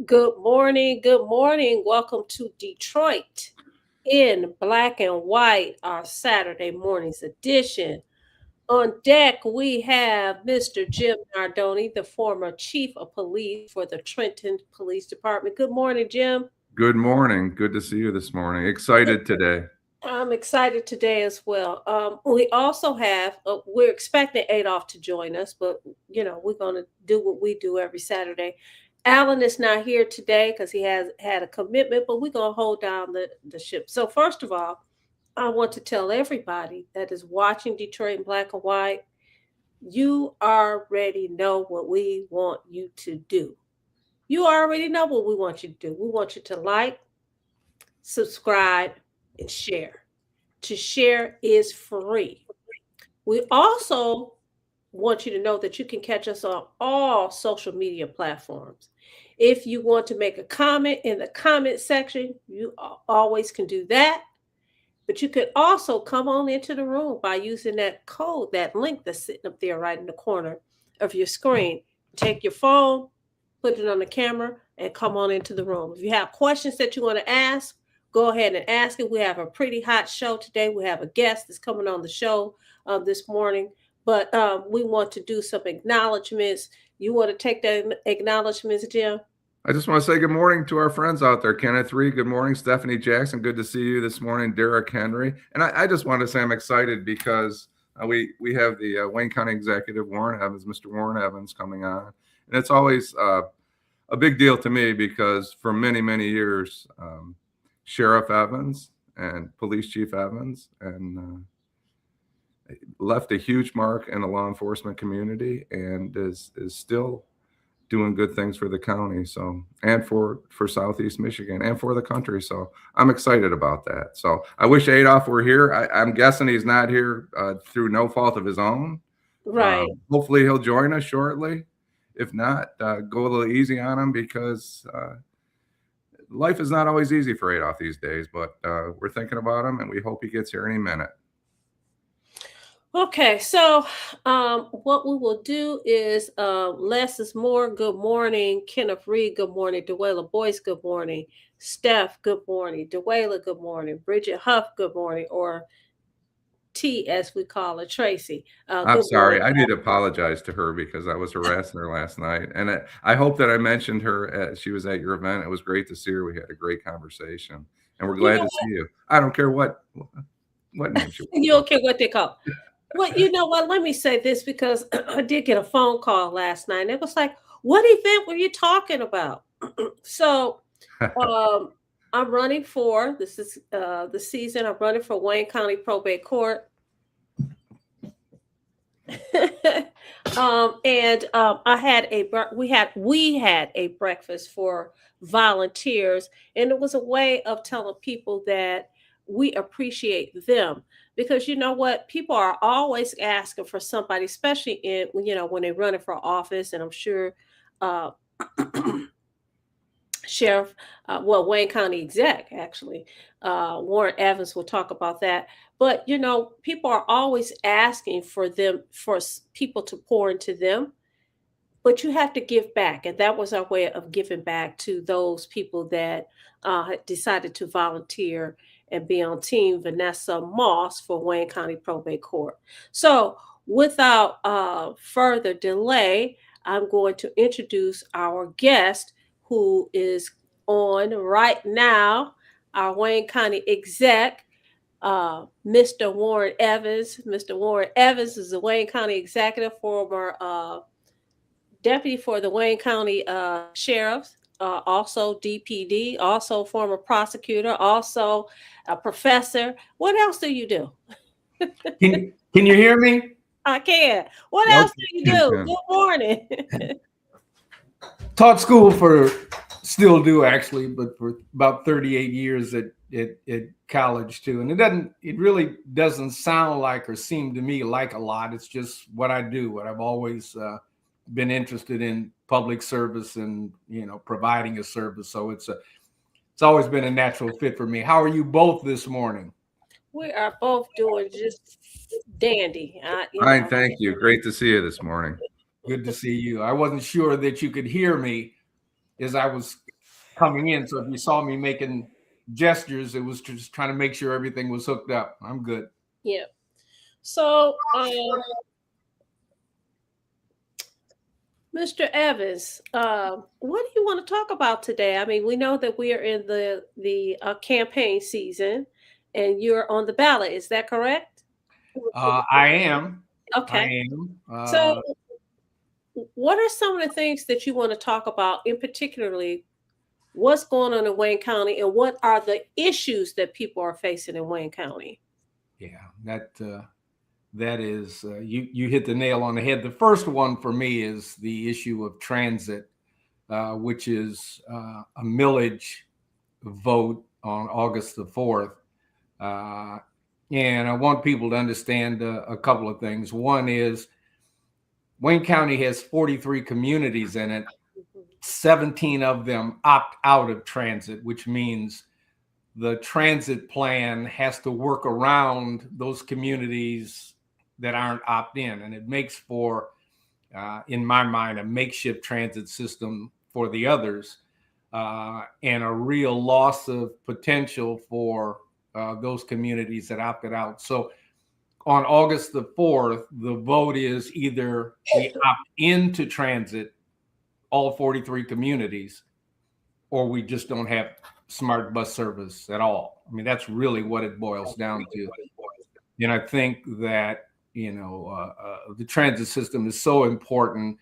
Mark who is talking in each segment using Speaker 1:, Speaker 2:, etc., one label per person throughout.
Speaker 1: Good morning. Good morning. Welcome to Detroit in Black and White, our Saturday morning's edition. On deck, we have Mr. Jim Nardoni, the former chief of police for the Trenton Police Department. Good morning, Jim.
Speaker 2: Good morning. Good to see you this morning. Excited today.
Speaker 1: I'm excited today as well. We also have, we're expecting Adolph to join us, but we're going to do what we do every Saturday. Alan is not here today because he has had a commitment, but we're going to hold down the ship. So, first of all, I want to tell everybody that is watching Detroit in Black and White, you already know what we want you to do. You already know what we want you to do. We want you to like, subscribe, and share. To share is free. We also want you to know that you can catch us on all social media platforms. If you want to make a comment in the comment section, you always can do that. But you could also come on into the room by using that code, that link that's sitting up there right in the corner of your screen. Take your phone, put it on the camera, and come on into the room. If you have questions that you want to ask, go ahead and ask it. We have a pretty hot show today. We have a guest that's coming on the show this morning, but we want to do some acknowledgments. You want to take the acknowledgments, Jim?
Speaker 2: I just want to say good morning to our friends out there. Kenneth Reed, good morning. Stephanie Jackson, good to see you this morning. Derek Henry. And I just want to say I'm excited because we have the Wayne County Executive, Warren Evans, Mr. Warren Evans coming on. And it's always a big deal to me because for many, many years, Sheriff Evans and Police Chief Evans and left a huge mark in the law enforcement community and is still doing good things for the county, so and for Southeast Michigan and for the country. So I'm excited about that. So I wish Adolph were here. I'm guessing he's not here through no fault of his own.
Speaker 1: Right.
Speaker 2: Hopefully he'll join us shortly. If not, go a little easy on him because life is not always easy for Adolph these days, but we're thinking about him and we hope he gets here any minute.
Speaker 1: Okay, so what we will do is less is more. Good morning. Kenneth Reed, good morning. Dewayla Boyce, good morning. Steph, good morning. Dewayla, good morning. Bridget Huff, good morning. Or T, as we call her, Tracy.
Speaker 2: I'm sorry. I need to apologize to her because I was harassing her last night. And I hope that I mentioned her. She was at your event. It was great to see her. We had a great conversation. And we're glad to see you. I don't care what name she was.
Speaker 1: You don't care what they call. Well, you know what? Let me say this because I did get a phone call last night. And it was like, what event were you talking about? So I'm running for, this is the season, I'm running for Wayne County Probate Court. We had a breakfast for volunteers, and it was a way of telling people that we appreciate them. Because you know what, people are always asking for somebody, especially in when they're running for office, and I'm sure Sheriff, Wayne County Exec, actually, Warren Evans will talk about that. But people are always asking for people to pour into them. But you have to give back, and that was our way of giving back to those people that decided to volunteer and be on Team Vanessa Moss for Wayne County Probate Court. So without further delay, I'm going to introduce our guest who is on right now, our Wayne County Exec, Mr. Warren Evans. Mr. Warren Evans is the Wayne County Executive, former deputy for the Wayne County Sheriffs, also DPD, also former prosecutor, also a professor. What else do you do?
Speaker 3: Can you hear me?
Speaker 1: I can. What else do you do? Good morning.
Speaker 3: Taught school still do actually, but for about 38 years at college too. And it really doesn't sound like or seem to me like a lot. It's just what I do, what I've always been interested in, public service and providing a service. So it's always been a natural fit for me. How are you both this morning?
Speaker 1: We are both doing just dandy.
Speaker 2: Fine, thank you. Great to see you this morning.
Speaker 3: Good to see you. I wasn't sure that you could hear me as I was coming in. So if you saw me making gestures, it was just trying to make sure everything was hooked up. I'm good.
Speaker 1: Yeah. So, Mr. Evans, what do you want to talk about today? I mean, we know that we are in the campaign season, and you're on the ballot. Is that correct?
Speaker 3: I am.
Speaker 1: Okay.
Speaker 3: I am.
Speaker 1: So, what are some of the things that you want to talk about, in particularly what's going on in Wayne County, and what are the issues that people are facing in Wayne County?
Speaker 3: Yeah, that is you hit the nail on the head. The first one for me is the issue of transit, which is a millage vote on August the 4th. And I want people to understand a couple of things. One is Wayne County has 43 communities in it. 17 of them opt out of transit, which means the transit plan has to work around those communities that aren't opt in. And it makes for, in my mind, a makeshift transit system for the others, and a real loss of potential for those communities that opted out. So on August the 4th, the vote is either we opt into transit, all 43 communities, or we just don't have smart bus service at all. I mean, that's really what it boils down to. And I think that, the transit system is so important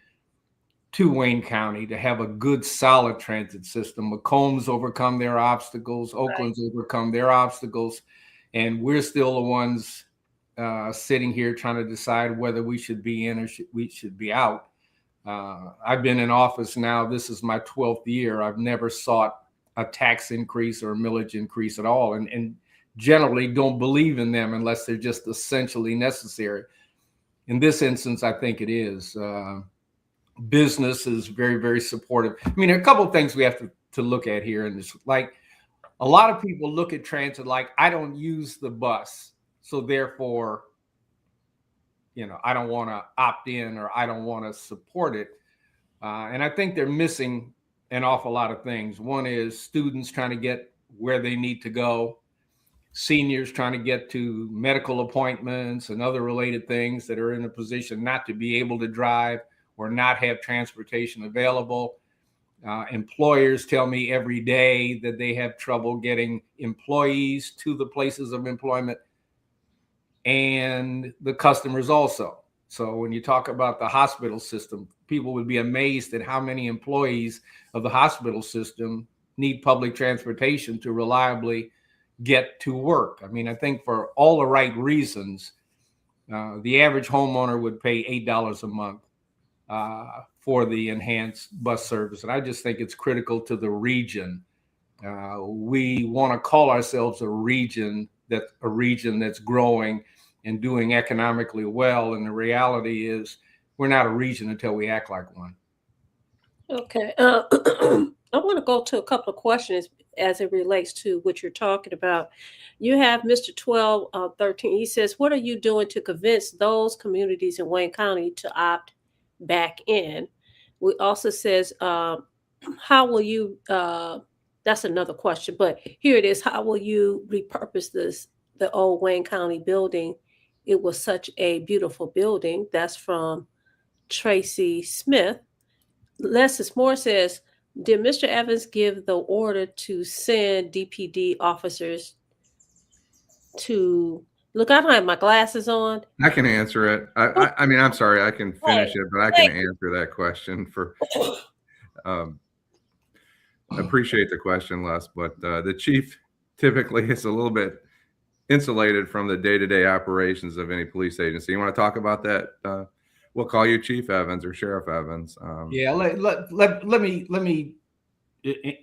Speaker 3: to Wayne County to have a good, solid transit system. Macomb's overcome their obstacles, Oakland's overcome their obstacles, and we're still the ones sitting here trying to decide whether we should be in or we should be out. I've been in office now. This is my 12th year. I've never sought a tax increase or a millage increase at all, and generally don't believe in them unless they're just essentially necessary. In this instance, I think it is. Business is very, very supportive. I mean, a couple of things we have to look at here. And it's like a lot of people look at transit like, I don't use the bus, so therefore, I don't want to opt in or I don't want to support it. And I think they're missing an awful lot of things. One is students trying to get where they need to go, seniors trying to get to medical appointments and other related things that are in a position not to be able to drive or not have transportation available. Employers tell me every day that they have trouble getting employees to the places of employment, and the customers also. So when you talk about the hospital system, people would be amazed at how many employees of the hospital system need public transportation to reliably get to work. I mean, I think for all the right reasons, the average homeowner would pay $8 a month for the enhanced bus service. And I just think it's critical to the region. We want to call ourselves a region that's growing and doing economically well. And the reality is we're not a region until we act like one.
Speaker 1: Okay. I want to go to a couple of questions as it relates to what you're talking about. You have Mr. 1213. He says, what are you doing to convince those communities in Wayne County to opt back in? We also says, how will you, that's another question, but here it is. How will you repurpose the old Wayne County building? It was such a beautiful building. That's from Tracy Smith. Leslie Moore says, did Mr. Evans give the order to send DPD officers to look? I don't have my glasses on.
Speaker 2: I can answer it. I mean, I'm sorry, I can finish it, but I can answer that question for. Appreciate the question, Les, but the chief typically is a little bit insulated from the day-to-day operations of any police agency. You want to talk about that? We'll call you Chief Evans or Sheriff Evans.
Speaker 3: Yeah, let me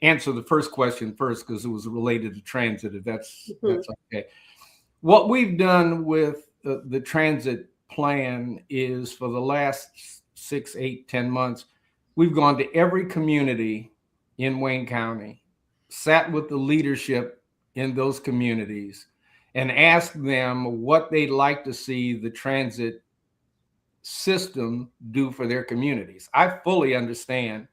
Speaker 3: answer the first question first because it was related to transit. If that's okay. What we've done with the transit plan is for the last 6, 8, 10 months, we've gone to every community in Wayne County, sat with the leadership in those communities, and asked them what they'd like to see the transit system do for their communities. I fully understand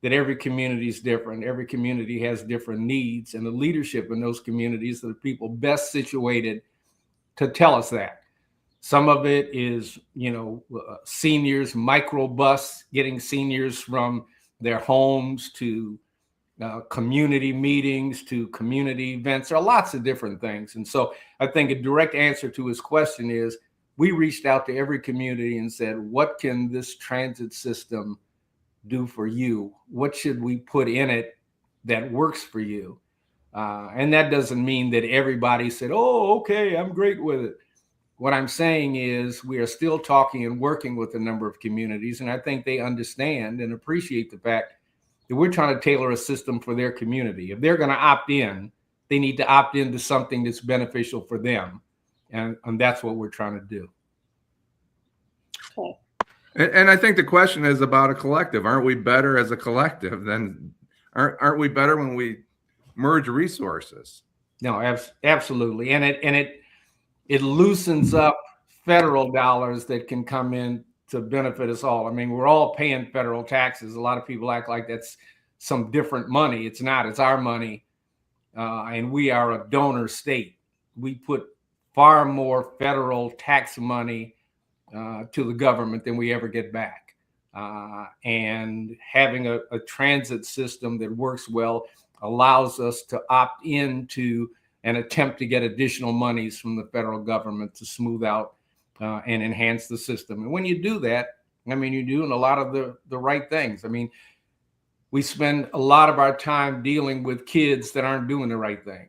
Speaker 3: that every community is different. Every community has different needs, and the leadership in those communities are the people best situated to tell us that. Some of it is, seniors, microbus, getting seniors from their homes to community meetings, to community events. There are lots of different things. And so I think a direct answer to his question is, we reached out to every community and said, what can this transit system do for you? What should we put in it that works for you? And that doesn't mean that everybody said, oh, okay, I'm great with it. What I'm saying is we are still talking and working with a number of communities, and I think they understand and appreciate the fact that we're trying to tailor a system for their community. If they're going to opt in, they need to opt into something that's beneficial for them. And that's what we're trying to do.
Speaker 1: Okay.
Speaker 2: And I think the question is about a collective. Aren't we better as a collective than aren't we better when we merge resources?
Speaker 3: No, absolutely. And it loosens up federal dollars that can come in to benefit us all. I mean, we're all paying federal taxes. A lot of people act like that's some different money. It's not. It's our money. And we are a donor state. We put far more federal tax money to the government than we ever get back. And having a transit system that works well allows us to opt into and attempt to get additional monies from the federal government to smooth out and enhance the system. And when you do that, I mean, you're doing a lot of the right things. I mean, we spend a lot of our time dealing with kids that aren't doing the right thing.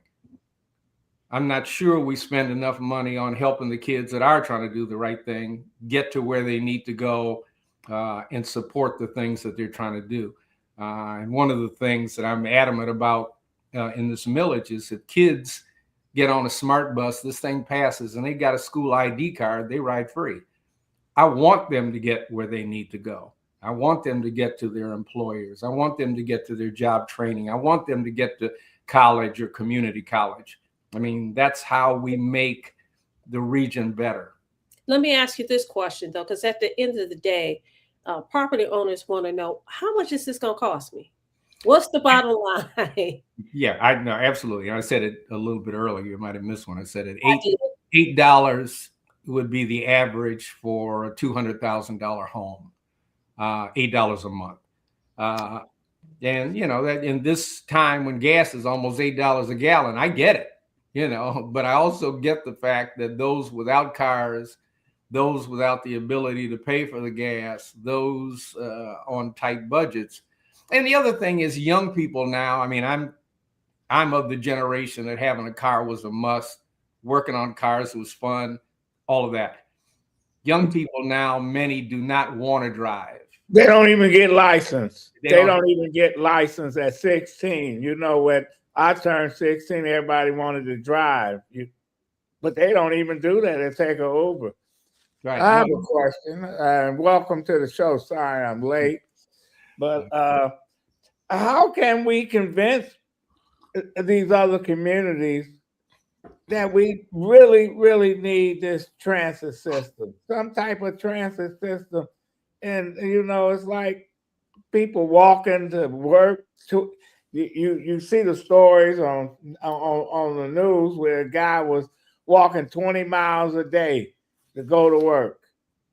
Speaker 3: I'm not sure we spend enough money on helping the kids that are trying to do the right thing get to where they need to go and support the things that they're trying to do. And one of the things that I'm adamant about in this millage is if kids get on a smart bus, this thing passes, and they got a school ID card, they ride free. I want them to get where they need to go. I want them to get to their employers. I want them to get to their job training. I want them to get to college or community college. I mean, that's how we make the region better.
Speaker 1: Let me ask you this question, though, because at the end of the day, property owners want to know, how much is this going to cost me? What's the bottom line?
Speaker 3: Yeah, I know, absolutely. I said it a little bit earlier. You might have missed one. I said it $8 would be the average for a $200,000 home, $8 a month. And that in this time when gas is almost $8 a gallon, I get it. But I also get the fact that those without cars, those without the ability to pay for the gas, those on tight budgets. And the other thing is young people now, I mean, I'm of the generation that having a car was a must. Working on cars was fun, all of that. Young people now, many do not want to drive.
Speaker 4: They don't even get licensed. They don't even get licensed at 16. When I turned 16, everybody wanted to drive. But they don't even do that. They take an Uber.
Speaker 3: Right.
Speaker 4: I have a question. Welcome to the show. Sorry I'm late. But how can we convince these other communities that we really, really need this transit system, some type of transit system? And, it's like people walking to work. You see the stories on the news where a guy was walking 20 miles a day to go to work,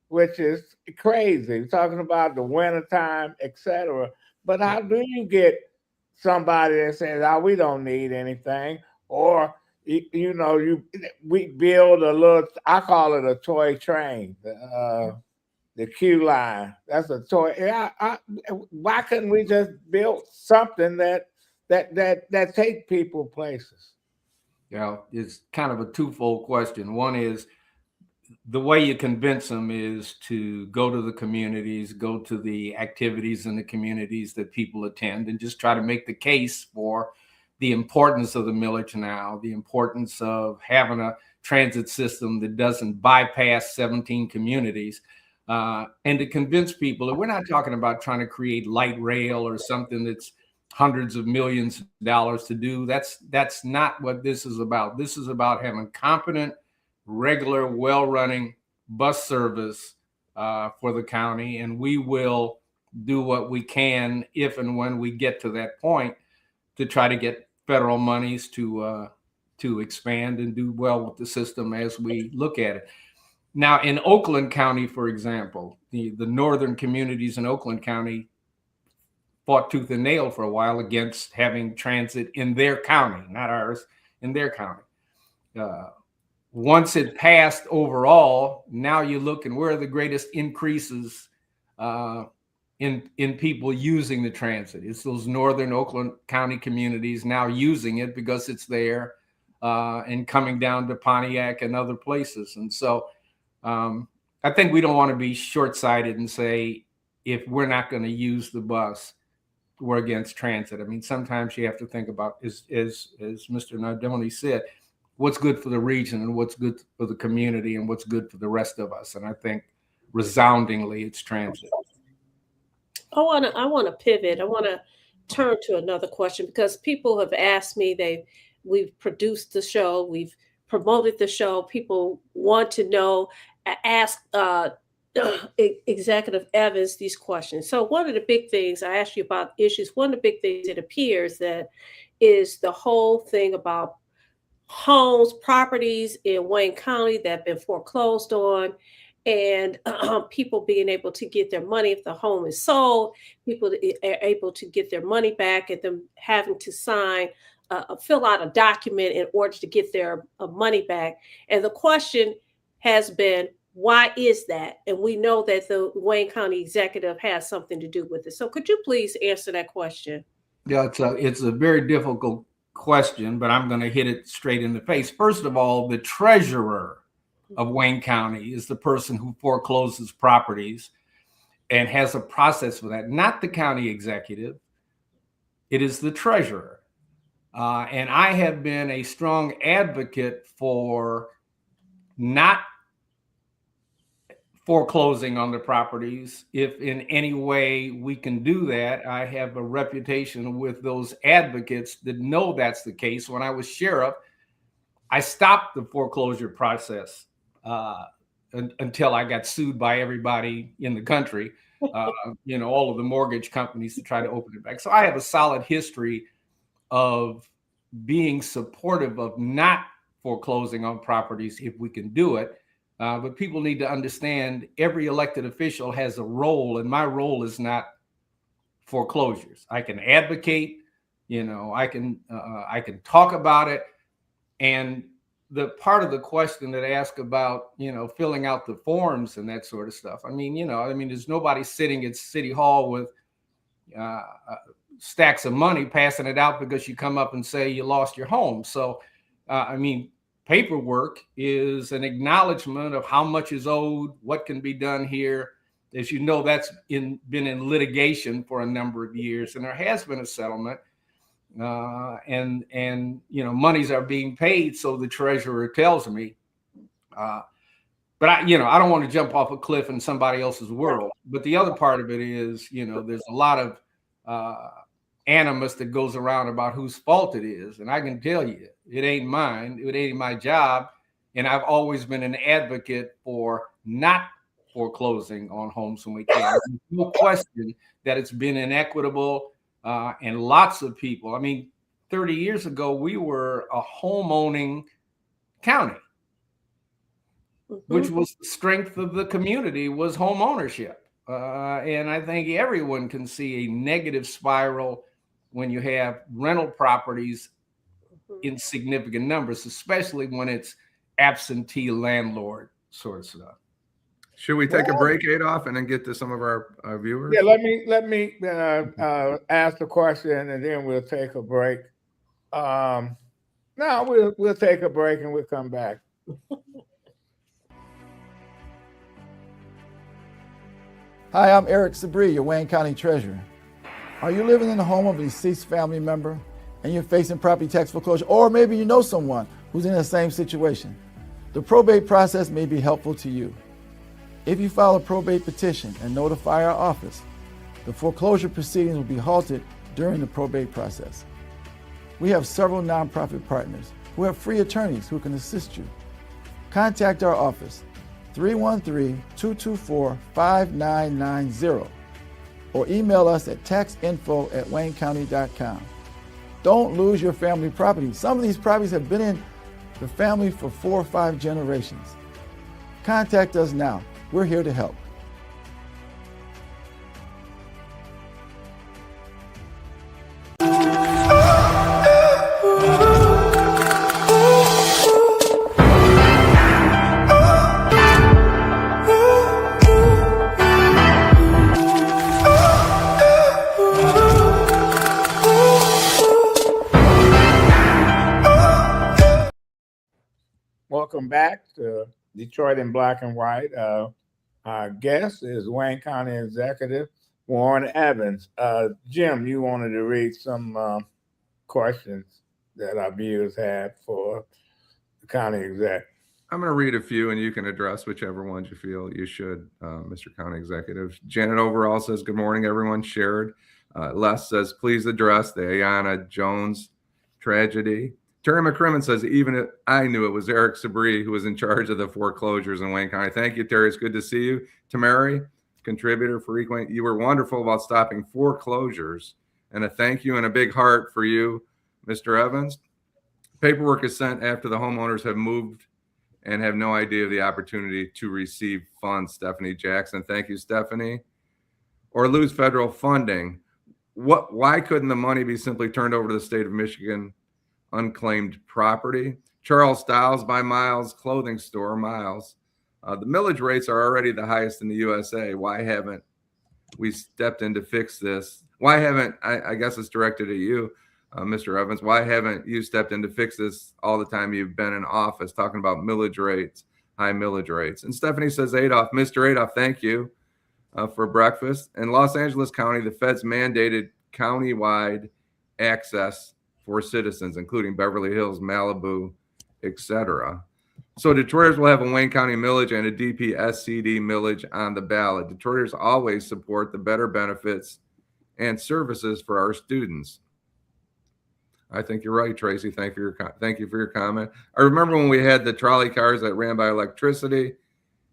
Speaker 4: which is crazy. We're talking about the wintertime, etc. But how do you get somebody that says, "Oh, we don't need anything," or we build a little? I call it a toy train, the Q line. That's a toy. Why couldn't we just build something that take people places?
Speaker 3: It's kind of a twofold question. One is the way you convince them is to go to the communities, go to the activities in the communities that people attend, and just try to make the case for the importance of the millage now, the importance of having a transit system that doesn't bypass 17 communities, and to convince people that we're not talking about trying to create light rail or something that's hundreds of millions of dollars to do. That's not what this is about. This is about having competent, regular, well-running bus service for the county, and we will do what we can if and when we get to that point to try to get federal monies to expand and do well with the system as we look at it. Now, in Oakland County, for example, the northern communities in Oakland County fought tooth and nail for a while against having transit in their county, not ours, in their county. Once it passed overall, now you look and where are the greatest increases in people using the transit? It's those northern Oakland County communities now using it because it's there and coming down to Pontiac and other places. And so I think we don't want to be short-sighted and say, if we're not going to use the bus, we're against transit. I mean, sometimes you have to think about, as Mr. Nardoni said, what's good for the region and what's good for the community and what's good for the rest of us. And I think resoundingly it's transit.
Speaker 1: I want to pivot. I want to turn to another question because people have asked me, we've produced the show, we've promoted the show. People want to know, ask Executive Evans these questions. So one of the big things I asked you about issues, one of the big things it appears that is the whole thing about homes, properties in Wayne County that have been foreclosed on, and people being able to get their money if the home is sold, people are able to get their money back and them having to fill out a document in order to get their money back. And the question has been, why is that? And we know that the Wayne County executive has something to do with it. So could you please answer that question?
Speaker 3: Yeah, it's a very difficult question, but I'm going to hit it straight in the face. First of all, the treasurer of Wayne County is the person who forecloses properties and has a process for that, not the county executive. It is the treasurer. And I have been a strong advocate for not foreclosing on the properties. If in any way we can do that, I have a reputation with those advocates that know that's the case. When I was sheriff, I stopped the foreclosure process until I got sued by everybody in the country, all of the mortgage companies to try to open it back. So I have a solid history of being supportive of not foreclosing on properties if we can do it. But people need to understand every elected official has a role, and my role is not foreclosures. I can advocate, I can talk about it. And the part of the question that I asked about, filling out the forms and that sort of stuff. I mean, there's nobody sitting at City Hall with stacks of money passing it out because you come up and say you lost your home. So, paperwork is an acknowledgement of how much is owed, what can be done here. As you know, that's been in litigation for a number of years, and there has been a settlement, and monies are being paid. So the treasurer tells me, but I don't want to jump off a cliff in somebody else's world. But the other part of it is, there's a lot of animus that goes around about whose fault it is. And I can tell you, it ain't mine. It ain't my job. And I've always been an advocate for not foreclosing on homes when we can. There's no question that it's been inequitable and lots of people. 30 years ago, we were a home-owning county, which was the strength of the community, was home ownership. And I think everyone can see a negative spiral when you have rental properties in significant numbers, especially when it's absentee landlord sort of stuff.
Speaker 2: Should we take a break, Adolph, and then get to some of our viewers?
Speaker 4: Yeah, let me ask the question, and then we'll take a break. No, we'll take a break and we'll come back.
Speaker 5: Hi, I'm Eric Sabri, your Wayne County Treasurer. Are you living in the home of a deceased family member and you're facing property tax foreclosure, or maybe you know someone who's in the same situation? The probate process may be helpful to you. If you file a probate petition and notify our office, the foreclosure proceedings will be halted during the probate process. We have several nonprofit partners who have free attorneys who can assist you. Contact our office, 313-224-5990. or email us at taxinfo@waynecounty.com. Don't lose your family property. Some of these properties have been in the family for 4 or 5 generations. Contact us now. We're here to help.
Speaker 4: Welcome back to Detroit in Black and White. Our guest is Wayne County Executive Warren Evans. Jim, you wanted to read some questions that our viewers had for the county exec.
Speaker 2: I'm going to read a few, and you can address whichever ones you feel you should, Mr. County Executive. Janet Overall says, good morning, everyone shared. Les says, please address the Ayanna Jones tragedy. Terry McCrimmon says, even if I knew it was Eric Sabri who was in charge of the foreclosures in Wayne County. Thank you, Terry. It's good to see you. Tamari, contributor for Equine. You were wonderful about stopping foreclosures, and a thank you and a big heart for you, Mr. Evans. Paperwork is sent after the homeowners have moved and have no idea of the opportunity to receive funds. Stephanie Jackson. Thank you, Stephanie. Or lose federal funding. Why couldn't the money be simply turned over to the state of Michigan unclaimed property? Charles Stiles by Miles Clothing Store, Miles. The millage rates are already the highest in the USA. Why haven't we stepped in to fix this? Why haven't, I guess it's directed at you, Mr. Evans, why haven't you stepped in to fix this all the time you've been in office, talking about millage rates, high millage rates? And Stephanie says, Adolph, Mr. Adolph, thank you for breakfast. In Los Angeles County, the feds mandated countywide access for citizens, including Beverly Hills, Malibu, etc. So Detroiters will have a Wayne County millage and a DPSCD millage on the ballot. Detroiters always support the better benefits and services for our students. I think you're right, Tracy. Thank you for your comment. I remember when we had the trolley cars that ran by electricity.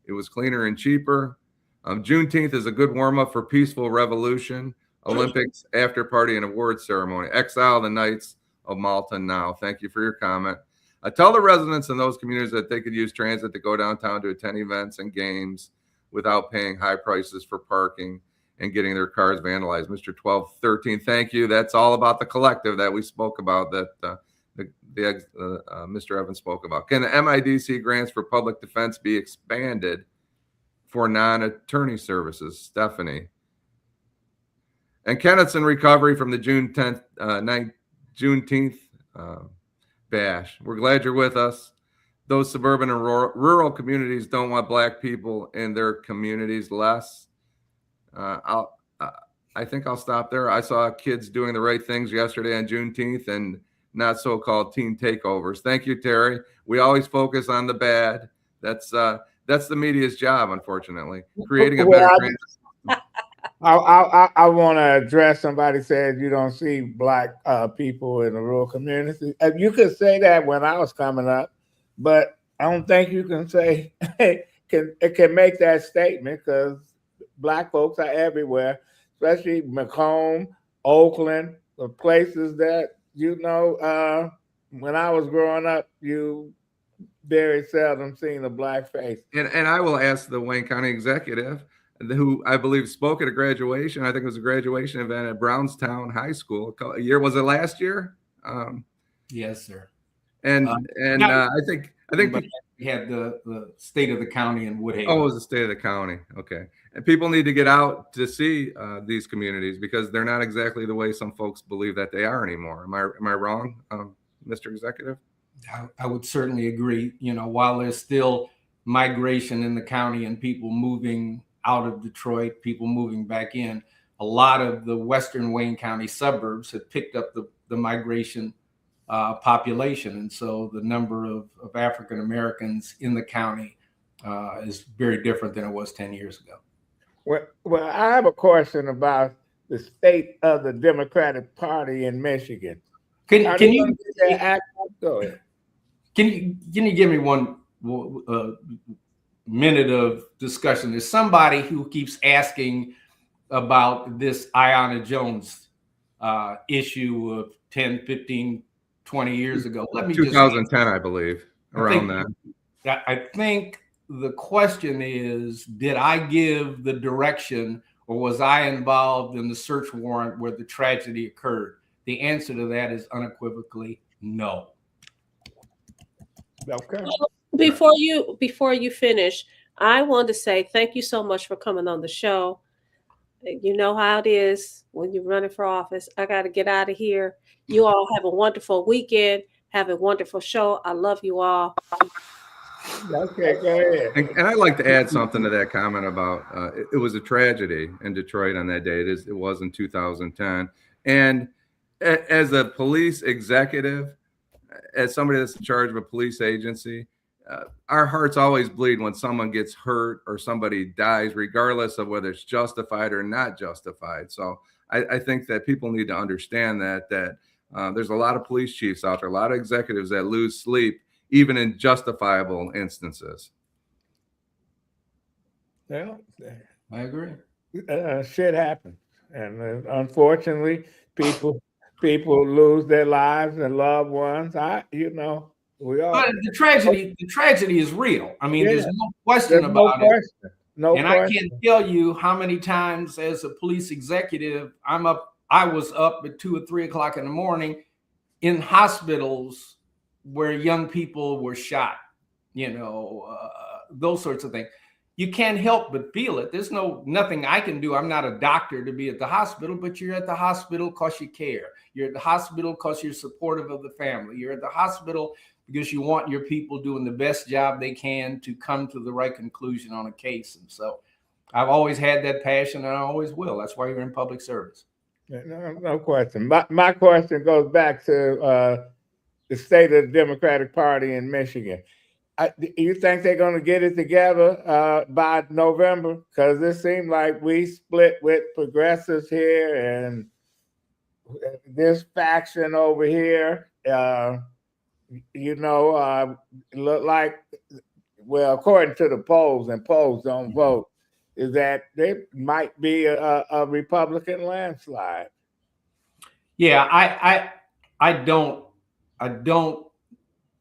Speaker 2: It was cleaner and cheaper. Juneteenth is a good warm-up for peaceful revolution, Olympics, after party, and award ceremony. Exile the Knights of Malta now. Thank you for your comment. Tell the residents in those communities that they could use transit to go downtown to attend events and games without paying high prices for parking and getting their cars vandalized. Mr. 1213, thank you. That's all about the collective that we spoke about, that Mr. Evans spoke about. Can the MIDC grants for public defense be expanded for non-attorney services? Stephanie. And Kenneth's in recovery from the Juneteenth bash. We're glad you're with us. Those suburban and rural communities don't want black people in their communities less. I think I'll stop there. I saw kids doing the right things yesterday on Juneteenth and not so-called teen takeovers. Thank you, Terry. We always focus on the bad. That's the media's job, unfortunately. Creating a better
Speaker 4: I want to address somebody said you don't see black people in the rural community. You could say that when I was coming up, but I don't think you can say can make that statement, because black folks are everywhere, especially Macomb, Oakland, the places that, when I was growing up, you very seldom seen a black face.
Speaker 2: And I will ask the Wayne County executive, who I believe spoke at a graduation. I think it was a graduation event at Brownstown High School. Was it last year?
Speaker 3: Yes, sir.
Speaker 2: And I think
Speaker 3: we had the state of the county in Woodhaven.
Speaker 2: Oh, it was the state of the county. Okay. And people need to get out to see these communities, because they're not exactly the way some folks believe that they are anymore. Am I wrong, Mr. Executive?
Speaker 3: I would certainly agree. While there's still migration in the county and people moving out of Detroit, people moving back in, a lot of the Western Wayne County suburbs have picked up the migration population. And so the number of African Americans in the county is very different than it was 10 years ago.
Speaker 4: Well, I have a question about the state of the Democratic Party in Michigan.
Speaker 3: Can you
Speaker 4: go ahead?
Speaker 3: Can you give me one minute of discussion? There's somebody who keeps asking about this Ayanna Jones issue of 10, 15, 20 years ago. Let me
Speaker 2: 2010, I believe, around that.
Speaker 3: I think the question is, did I give the direction or was I involved in the search warrant where the tragedy occurred? The answer to that is unequivocally no.
Speaker 4: Okay.
Speaker 1: Before you finish, I want to say thank you so much for coming on the show. You know how it is when you're running for office. I got to get out of here. You all have a wonderful weekend. Have a wonderful show. I love you all.
Speaker 4: Okay, go ahead.
Speaker 2: And I'd like to add something to that comment about it was a tragedy in Detroit on that day. It was in 2010. And as a police executive, as somebody that's in charge of a police agency, our hearts always bleed when someone gets hurt or somebody dies, regardless of whether it's justified or not justified. So I think that people need to understand that there's a lot of police chiefs out there, a lot of executives that lose sleep, even in justifiable instances.
Speaker 4: Well,
Speaker 3: I agree.
Speaker 4: shit happens, and unfortunately, people lose their lives and loved ones. We all.
Speaker 3: But the tragedy is real. I mean,
Speaker 4: Yeah.
Speaker 3: there's no question about it.
Speaker 4: No
Speaker 3: And
Speaker 4: question.
Speaker 3: I can't tell you how many times as a police executive, I was up at 2 or 3 o'clock in the morning in hospitals where young people were shot, those sorts of things. You can't help but feel it. There's nothing I can do. I'm not a doctor to be at the hospital, but you're at the hospital because you care. You're at the hospital because you're supportive of the family. You're at the hospital because you want your people doing the best job they can to come to the right conclusion on a case. And so I've always had that passion and I always will. That's why you're in public service.
Speaker 4: No question. My question goes back to the state of the Democratic Party in Michigan. You think they're going to get it together by November? Because it seemed like we split with progressives here and this faction over here. Look like, well, according to the polls, and polls don't vote, is that there might be a Republican landslide.
Speaker 3: Yeah, I don't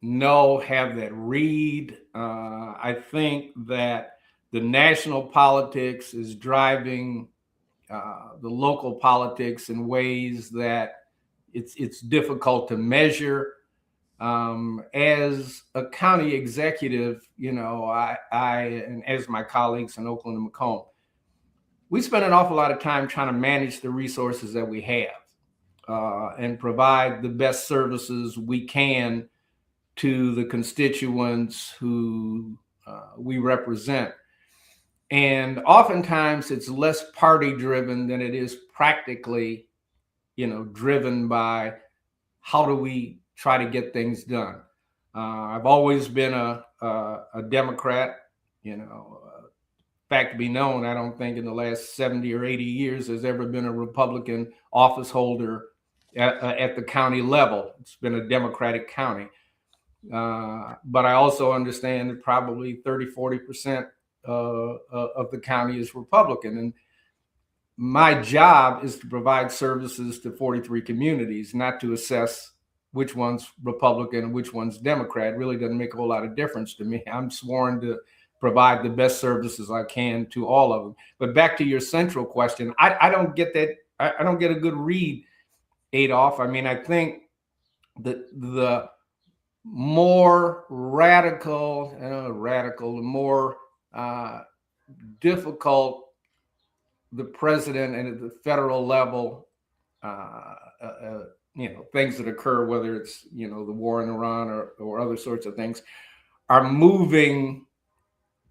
Speaker 3: know, have that read. I think that the national politics is driving the local politics in ways that it's difficult to measure. As a county executive, I and as my colleagues in Oakland and Macomb, we spend an awful lot of time trying to manage the resources that we have and provide the best services we can to the constituents who we represent. And oftentimes it's less party driven than it is practically, driven by how do we try to get things done. I've always been a Democrat, fact to be known, I don't think in the last 70 or 80 years there's ever been a Republican office holder at the county level. It's been a Democratic county. But I also understand that probably 30-40% of the county is Republican. And my job is to provide services to 43 communities, not to assess which one's Republican and which one's Democrat. It really doesn't make a whole lot of difference to me. I'm sworn to provide the best services I can to all of them. But back to your central question, I don't get that. I don't get a good read, Adolph. I mean, I think that the more radical, the more difficult the president and at the federal level, things that occur, whether it's, the war in Iran or other sorts of things, are moving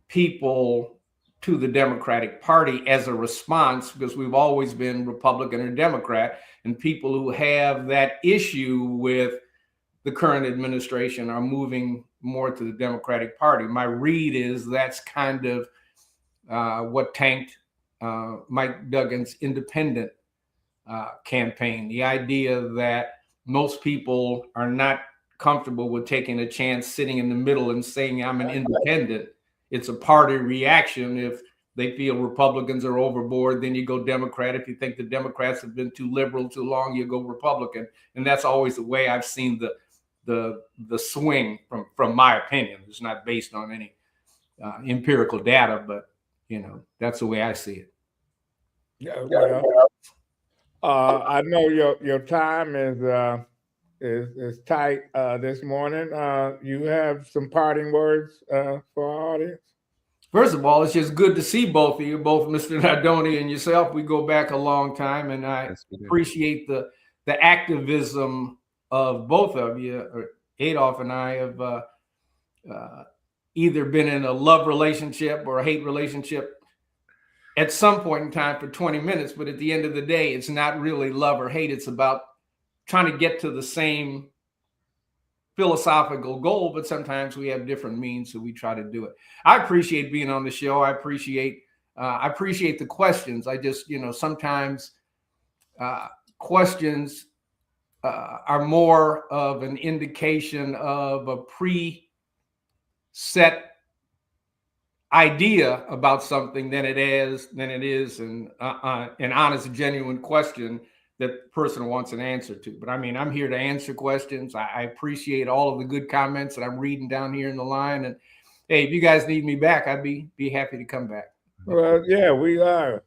Speaker 3: people to the Democratic Party as a response, because we've always been Republican or Democrat, and people who have that issue with the current administration are moving more to the Democratic Party. My read is that's kind of what tanked Mike Duggan's independent campaign. The idea that most people are not comfortable with taking a chance sitting in the middle and saying I'm an independent. It's a party reaction if they feel Republicans are overboard. Then you go Democrat. If you think the Democrats have been too liberal too long, you go Republican. And that's always the way I've seen the swing from my opinion. It's not based on any empirical data, but that's the way I see it.
Speaker 4: Yeah, well, I know your time is tight this morning. You have some parting words for our audience?
Speaker 3: First of all, it's just good to see both of you, both Mr. Nardoni and yourself. We go back a long time, and I appreciate the activism of both of you. Adolph and I have either been in a love relationship or a hate relationship at some point in time for 20 minutes, but at the end of the day, it's not really love or hate. It's about trying to get to the same philosophical goal, but sometimes we have different means, so we try to do it. I appreciate being on the show. I appreciate the questions. I just, sometimes questions are more of an indication of a preset idea about something than it is an honest, genuine question that the person wants an answer to. But I mean, I'm here to answer questions. I appreciate all of the good comments that I'm reading down here in the line. And hey, if you guys need me back, I'd be happy to come back.
Speaker 4: Well, yeah, we are.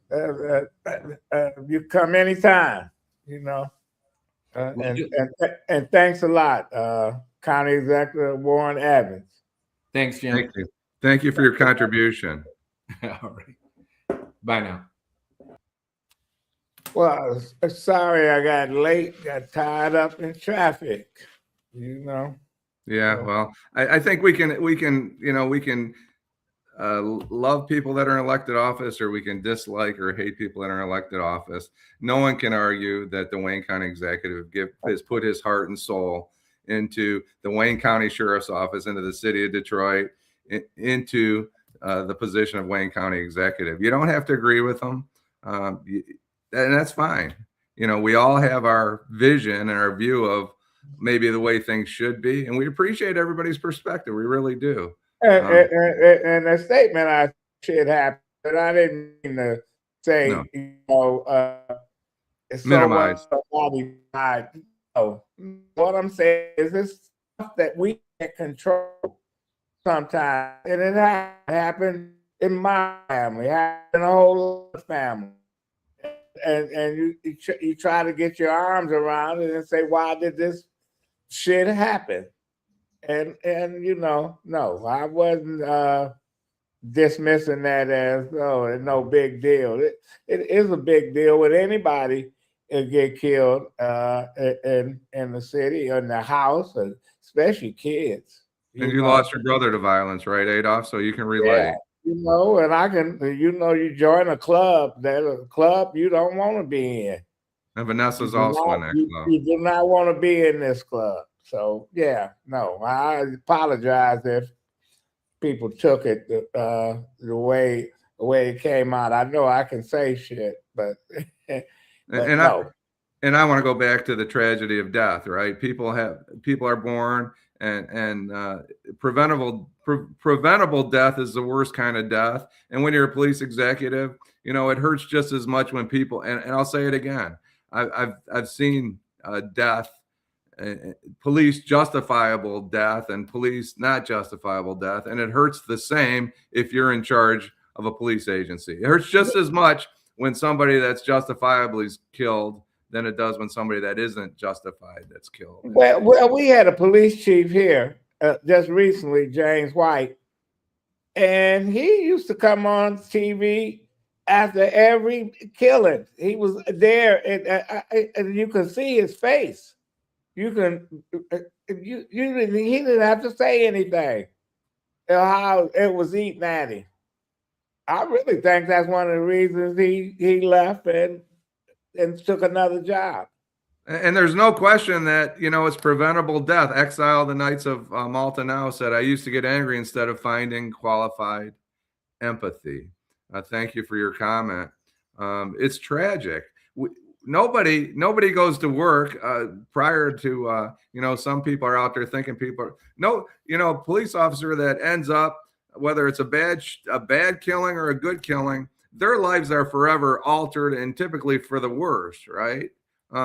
Speaker 4: You come anytime, and thanks a lot, County Executive Warren Evans.
Speaker 3: Thanks, Jim.
Speaker 2: Thank you. Thank you for your contribution.
Speaker 3: All right. Bye now.
Speaker 4: Well, sorry I got late, got tied up in traffic,
Speaker 2: Yeah, well, I think we can love people that are in elected office, or we can dislike or hate people that are in elected office. No one can argue that the Wayne County Executive has put his heart and soul into the Wayne County Sheriff's Office, into the city of Detroit, into the position of Wayne County Executive. You don't have to agree with them. And that's fine. We all have our vision and our view of maybe the way things should be, and we appreciate everybody's perspective. We really do.
Speaker 4: And a statement I should have, but I didn't mean to say, it's
Speaker 2: minimize.
Speaker 4: So what I'm saying is this stuff that we can't control sometimes, and it happened in my family, happened in a whole lot of families. And you try to get your arms around it and say, why did this shit happen? And no, I wasn't dismissing that as no big deal. It is a big deal with anybody that get killed in the city or in the house, especially kids.
Speaker 2: And you lost your brother to violence, right, Adolph? So you can relate.
Speaker 4: Yeah. And I can, you join a club, that's a club you don't want to be in.
Speaker 2: And Vanessa's also in that club.
Speaker 4: You do not want to be in this club. So, I apologize if people took it the way it came out. I know I can say shit, but no.
Speaker 2: And I want to go back to the tragedy of death, right? People are born, and preventable death is the worst kind of death. And when you're a police executive, it hurts just as much when people, and I'll say it again, I've seen death, police justifiable death and police not justifiable death, and it hurts the same if you're in charge of a police agency. It hurts just as much when somebody that's justifiably is killed than it does when somebody that isn't justified that's killed.
Speaker 4: Well, we had a police chief here just recently, James White, and he used to come on TV after every killing. He was there, and you can see his face. He didn't have to say anything. How it was eating at him. I really think that's one of the reasons he left and took another job.
Speaker 2: And there's no question that, it's preventable death. Exile, the Knights of Malta now said, I used to get angry instead of finding qualified empathy. Thank you for your comment. It's tragic. Nobody goes to work prior to, some people are out there thinking police officer that ends up whether it's a bad killing or a good killing, their lives are forever altered and typically for the worse, right?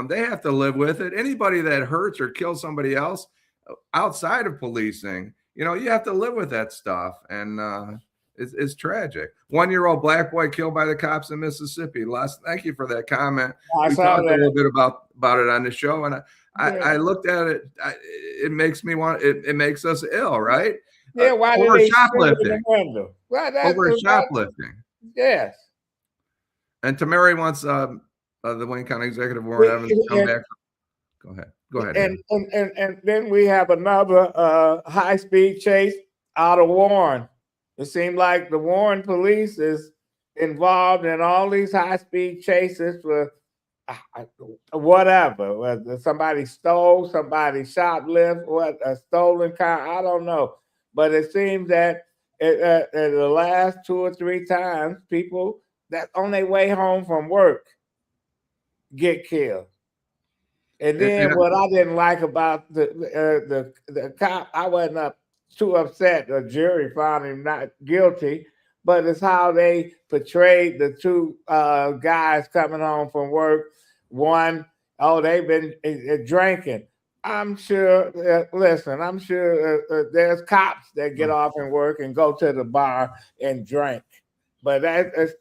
Speaker 2: They have to live with it. Anybody that hurts or kills somebody else outside of policing, you know, you have to live with that stuff. And it's tragic. 1-year-old black boy killed by the cops in Mississippi. Les, thank you for that comment.
Speaker 4: I
Speaker 2: We
Speaker 4: saw
Speaker 2: talked a
Speaker 4: that.
Speaker 2: little bit about it on the show, and I
Speaker 4: Yeah.
Speaker 2: looked at it. It makes me want. It makes us ill, right?
Speaker 4: Yeah, why did
Speaker 2: over
Speaker 4: they shoot in
Speaker 2: shoplifting.
Speaker 4: the window? Well,
Speaker 2: Over shoplifting.
Speaker 4: yes.
Speaker 2: And Tamari wants the Wayne County Executive Warren Evans to come back. Go ahead. Go ahead.
Speaker 4: And then we have another high-speed chase out of Warren. It seemed like the Warren police is involved in all these high-speed chases for whatever. Whether somebody stole, somebody shoplift, what a stolen car, I don't know. But it seems that the last 2 or 3 times, people that on their way home from work get killed. And then what I didn't like about the cop, I wasn't too upset. The jury found him not guilty, but it's how they portrayed the 2 guys coming home from work. One, they've been drinking. I'm sure, listen, I'm sure there's cops that get off and work and go to the bar and drink. But it's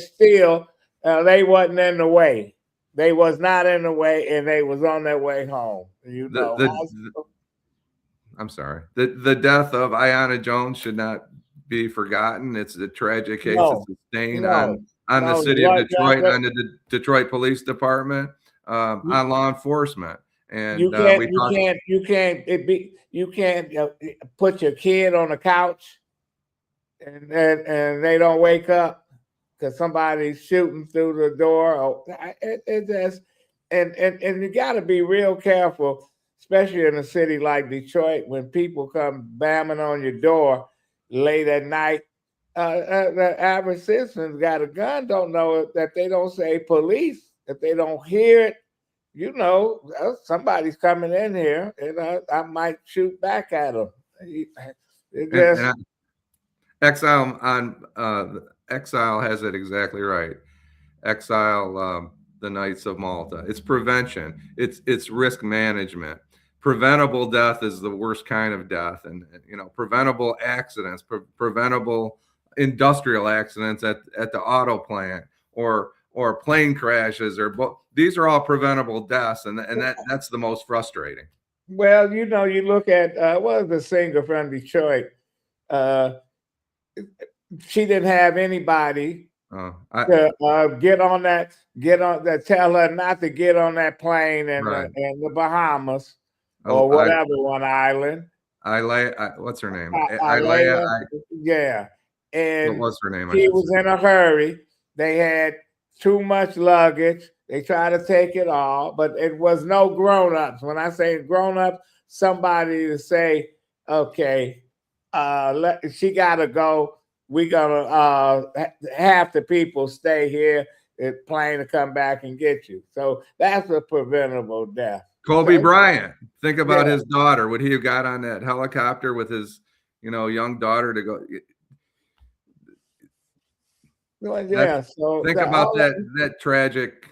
Speaker 4: still, they wasn't in the way. They was not in the way, and they was on their way home. You know.
Speaker 2: I'm sorry. The death of Aiyana Jones should not be forgotten. It's a tragic case. It's a stain on the city of Detroit, on the Detroit Police Department, on law enforcement. And
Speaker 4: you can't put your kid on the couch and they don't wake up because somebody's shooting through the door. It just and you got to be real careful, especially in a city like Detroit, when people come bamming on your door late at night. The average citizen's got a gun, don't know that they don't say police. If they don't hear it, you know, somebody's coming in here, and I might shoot back at them.
Speaker 2: Exile has it exactly right. Exile the Knights of Malta. It's prevention. It's risk management. Preventable death is the worst kind of death, and you know, preventable accidents, preventable industrial accidents at the auto plant, or plane crashes, these are all preventable deaths, and that's the most frustrating.
Speaker 4: Well, you know, you look at what was the singer from Detroit? She didn't have anybody to tell her not to get on that plane in the Bahamas or whatever one island.
Speaker 2: What's her name?
Speaker 4: Yeah. And
Speaker 2: what was her name?
Speaker 4: She was in a hurry. They had too much luggage. They tried to take it all, but it was no grown-ups. When I say grown-ups, somebody to say, okay, she got to go. We're going to have the people stay here. It's plane to come back and get you. So that's a preventable death.
Speaker 2: Kobe Bryant. Think about his daughter. Would he have got on that helicopter with his, young daughter to go?
Speaker 4: Yeah. So
Speaker 2: think about that tragic,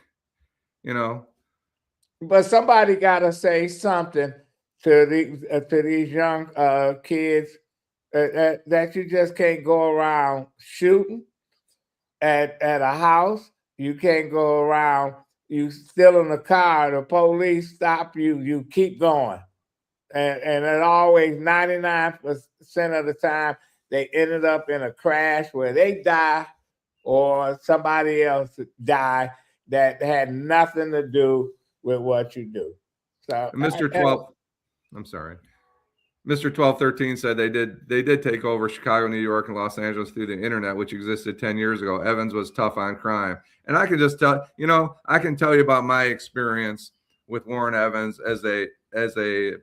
Speaker 4: But somebody got to say something to these young kids that you just can't go around shooting at a house. You can't go around. You still in the car. The police stop you. You keep going, and it always 99% of the time they ended up in a crash where they die or somebody else die that had nothing to do with what you do. So
Speaker 2: Mr. 1213 said they did take over Chicago, New York, and Los Angeles through the internet, which existed 10 years ago. Evans was tough on crime. And I can just tell, I can tell you about my experience with Warren Evans as a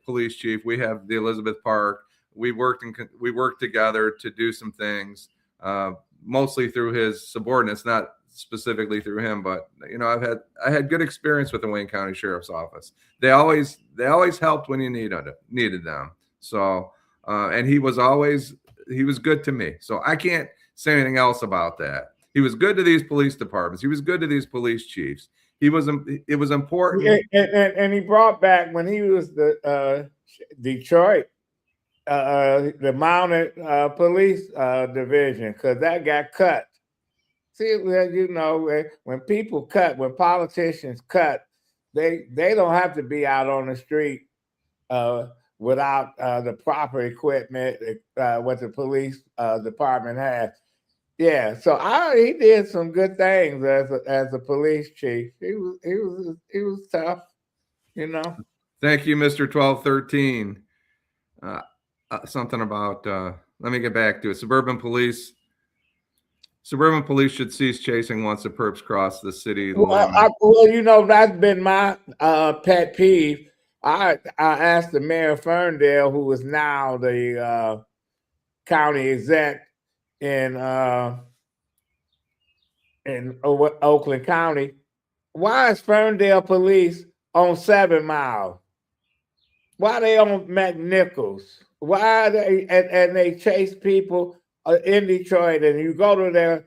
Speaker 2: police chief. We have the Elizabeth Park. We worked together to do some things, mostly through his subordinates, not specifically through him, but I had good experience with the Wayne County Sheriff's Office. They always helped when you needed them. So and he was always he was good to me. So I can't say anything else about that. He was good to these police departments. He was good to these police chiefs. It was important.
Speaker 4: And he brought back when he was the Detroit, the mounted police division, because that got cut. See, well, you know, when people cut, when politicians cut, they don't have to be out on the street without the proper equipment what the police department has. Yeah, so he did some good things as a police chief. He was tough, you know.
Speaker 2: Thank you, Mr. 1213. Something about let me get back to it. Suburban police should cease chasing once the perps cross the city limit.
Speaker 4: Well, you know, that's been my pet peeve. I asked the mayor of Ferndale, who is now the county exec in Oakland County, why is Ferndale police on 7 Mile? Why are they on McNichols? Why are they and they chase people in Detroit, and you go to their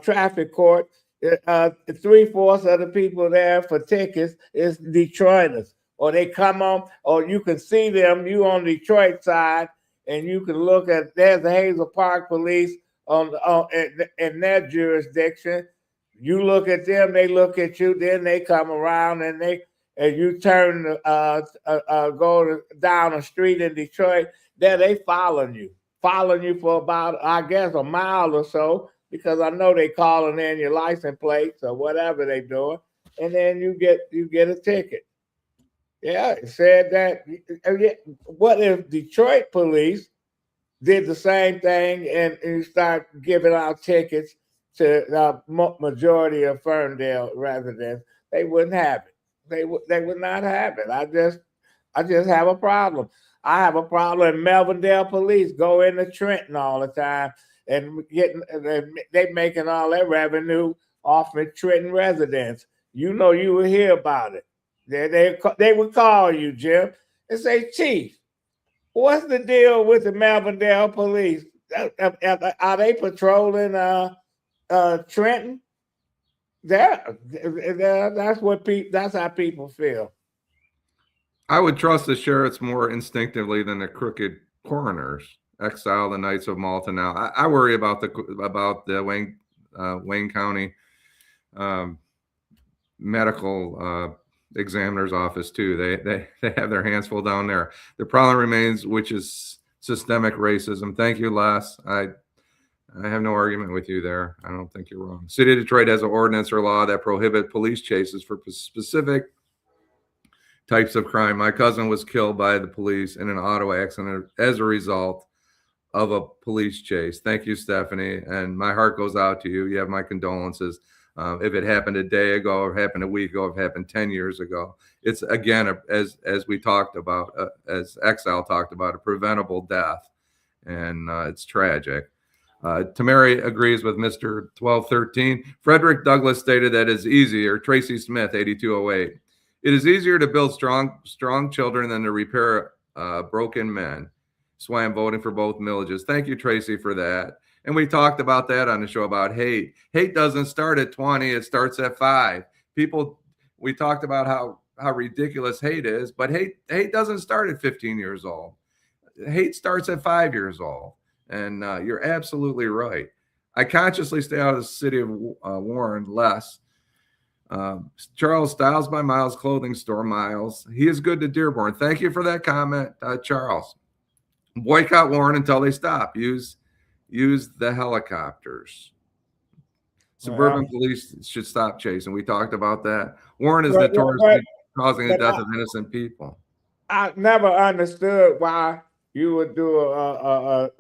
Speaker 4: traffic court, 3/4 of the people there for tickets is Detroiters, or they come on, or you can see them, you on Detroit side, and you can look at, there's the Hazel Park police in their jurisdiction. You look at them, they look at you, then they come around and you turn go down the street in Detroit, there they following you for about, I guess, a mile or so, because I know they calling in your license plates or whatever they doing, and then you get a ticket. Yeah, it said that. What if Detroit police did the same thing and you start giving out tickets to the majority of Ferndale residents? They wouldn't have it. They would not have it. I just have a problem. I have a problem. Melvindale police go into Trenton all the time and they making all their revenue off of Trenton residents. You know, you will hear about it. They would call you, Jim, and say, Chief, what's the deal with the Melvindale police? Are they patrolling Trenton? That's how people feel.
Speaker 2: I would trust the sheriffs more instinctively than the crooked coroners. Exile the Knights of Malta now. I worry about the Wayne County medical examiner's office too. They have their hands full down there. The problem remains, which is systemic racism. Thank you, Les. I have no argument with you there. I don't think you're wrong. City of Detroit has an ordinance or law that prohibit police chases for specific types of crime. My cousin was killed by the police in an auto accident as a result of a police chase. Thank you, Stephanie. And my heart goes out to you. You have my condolences. If it happened a day ago, or happened a week ago, if it happened 10 years ago, it's again, as we talked about, as Exile talked about, a preventable death. And it's tragic. Tamari agrees with Mr. 1213. Frederick Douglass stated that it's easier, Tracy Smith, 8208. It is easier to build strong children than to repair broken men. That's why I'm voting for both millages. Thank you, Tracy, for that. And we talked about that on the show about hate. Hate doesn't start at 20, it starts at 5. We talked about how ridiculous hate is, but hate doesn't start at 15 years old. Hate starts at 5 years old. And you're absolutely right. I consciously stay out of the city of Warren less. Charles Styles by Miles Clothing Store, Miles. He is good to Dearborn. Thank you for that comment, Charles. Boycott Warren until they stop. Use the helicopters. Suburban police should stop chasing. We talked about that. Warren is notoriously causing the death of innocent people.
Speaker 4: I never understood why you would do a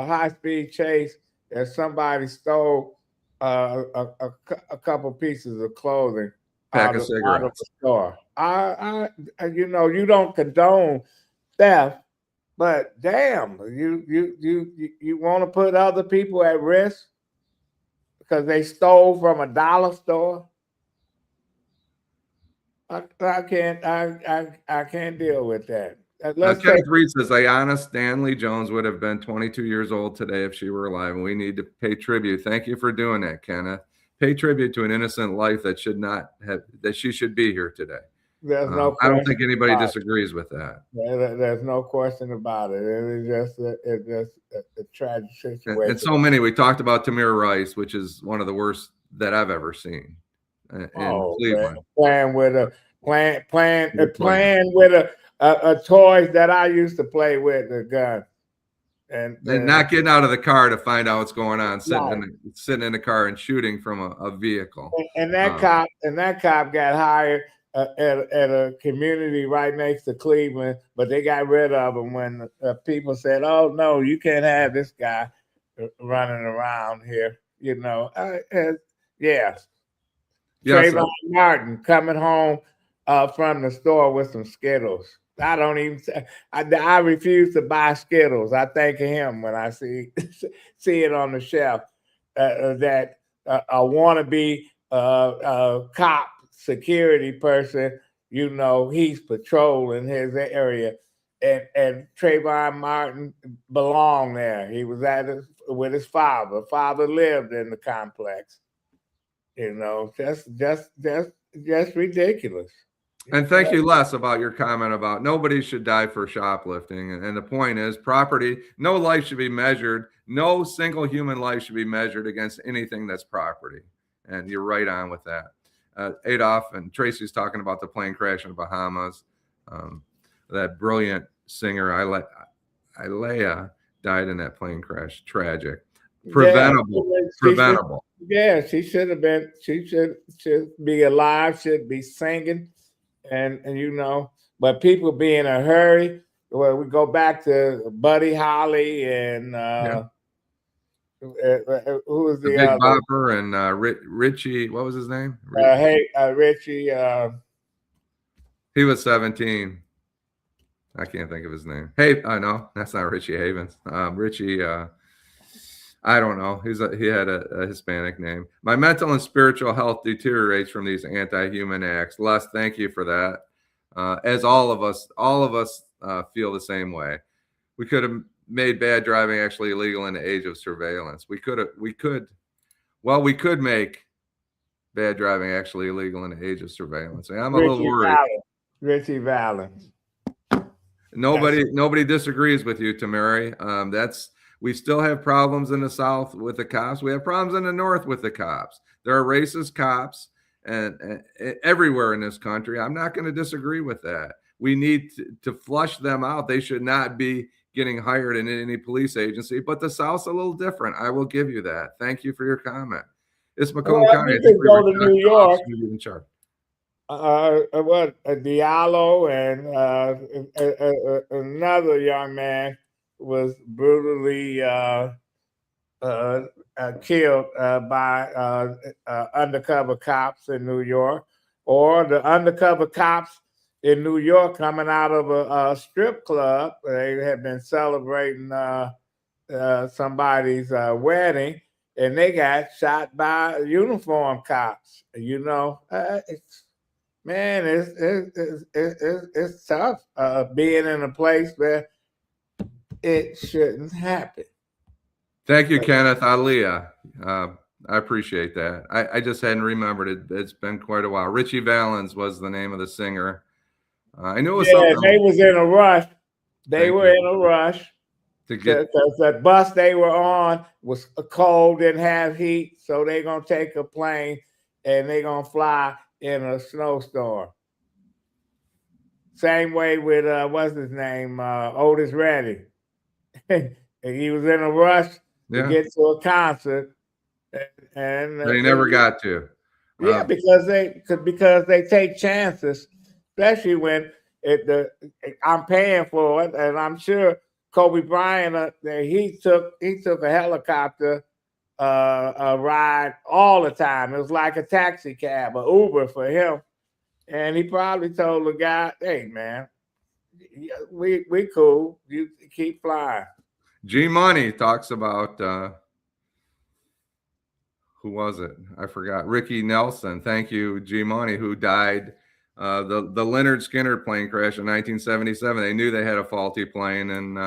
Speaker 4: high-speed chase if somebody stole a couple pieces of clothing
Speaker 2: Pack of
Speaker 4: out
Speaker 2: cigarettes.
Speaker 4: of the store. You don't condone theft, but damn, you want to put other people at risk because they stole from a dollar store. I can't deal with that. let's take.
Speaker 2: Kenneth Reed says Ayanna Stanley Jones would have been 22 years old today if she were alive, and we need to pay tribute. Thank you for doing that, Kenneth. Pay tribute to an innocent life that should not have, that she should be here today.
Speaker 4: There's no.
Speaker 2: I don't think
Speaker 4: question
Speaker 2: anybody
Speaker 4: about it.
Speaker 2: disagrees with that.
Speaker 4: There's no question about it. It's just a tragic situation.
Speaker 2: And so many. We talked about Tamir Rice, which is one of the worst that I've ever seen in Cleveland.
Speaker 4: Man, playing with a toys that I used to play with, the gun, and
Speaker 2: not getting out of the car to find out what's going on, sitting in the car and shooting from a vehicle.
Speaker 4: And that cop got hired at a community right next to Cleveland, but they got rid of him when people said, "Oh no, you can't have this guy running around here." You know, yes. Trayvon Martin coming home from the store with some Skittles. I don't even. I refuse to buy Skittles. I think of him when I see it on the shelf. That a wannabe cop security person, you know, he's patrolling his area, and Trayvon Martin belonged there. He was with his father. Father lived in the complex. You know, just ridiculous.
Speaker 2: And thank you, Les, about your comment about nobody should die for shoplifting. And the point is, property, no life should be measured. No single human life should be measured against anything that's property. And you're right on with that. Adolf and Tracy's talking about the plane crash in the Bahamas. That brilliant singer, Ilea, died in that plane crash. Tragic. Preventable. Preventable.
Speaker 4: She should have been. She should be alive. Should be singing, and you know. But people be in a hurry. Well, we go back to Buddy Holly and who was the
Speaker 2: Big
Speaker 4: other?
Speaker 2: Bopper and Richie. What was his name?
Speaker 4: Richie.
Speaker 2: He was 17. I can't think of his name. Hey, I know that's not Richie Havens. Richie. I don't know. He had a Hispanic name. My mental and spiritual health deteriorates from these anti-human acts. Les, thank you for that. As all of us feel the same way. We could have made bad driving actually illegal in the age of surveillance. We could make bad driving actually illegal in the age of surveillance. And I'm a little worried.
Speaker 4: Richie Valens.
Speaker 2: Nobody disagrees with you, Tamari. We still have problems in the South with the cops. We have problems in the North with the cops. There are racist cops and everywhere in this country. I'm not going to disagree with that. We need to flush them out. They should not be getting hired in any police agency, but the South's a little different. I will give you that. Thank you for your comment. It's Macomb County.
Speaker 4: You can go to New York. Diallo and another young man was brutally killed by undercover cops in New York, or the undercover cops in New York coming out of a strip club. They had been celebrating somebody's wedding, and they got shot by uniform cops. You know, it's tough being in a place where it shouldn't happen.
Speaker 2: Thank you, Kenneth Aliyah. I appreciate that. I just hadn't remembered it. It's been quite a while. Richie Valens was the name of the singer. I knew it was something.
Speaker 4: They was in a rush. They were in a rush
Speaker 2: to get
Speaker 4: because that bus they were on was cold, didn't have heat, so they're gonna take a plane and they're gonna fly in a snowstorm. Same way with what's his name, Otis Redding. He was in a rush to get to a concert, and
Speaker 2: they never got to.
Speaker 4: Yeah, because they take chances, especially when I'm paying for it, and I'm sure Kobe Bryant he took a helicopter ride all the time. It was like a taxi cab, an Uber for him, and he probably told the guy, "Hey, man, we cool. You keep flying."
Speaker 2: G Money talks about who was it? I forgot. Ricky Nelson. Thank you, G Money, who died The Leonard Skinner plane crash in 1977. They knew they had a faulty plane, and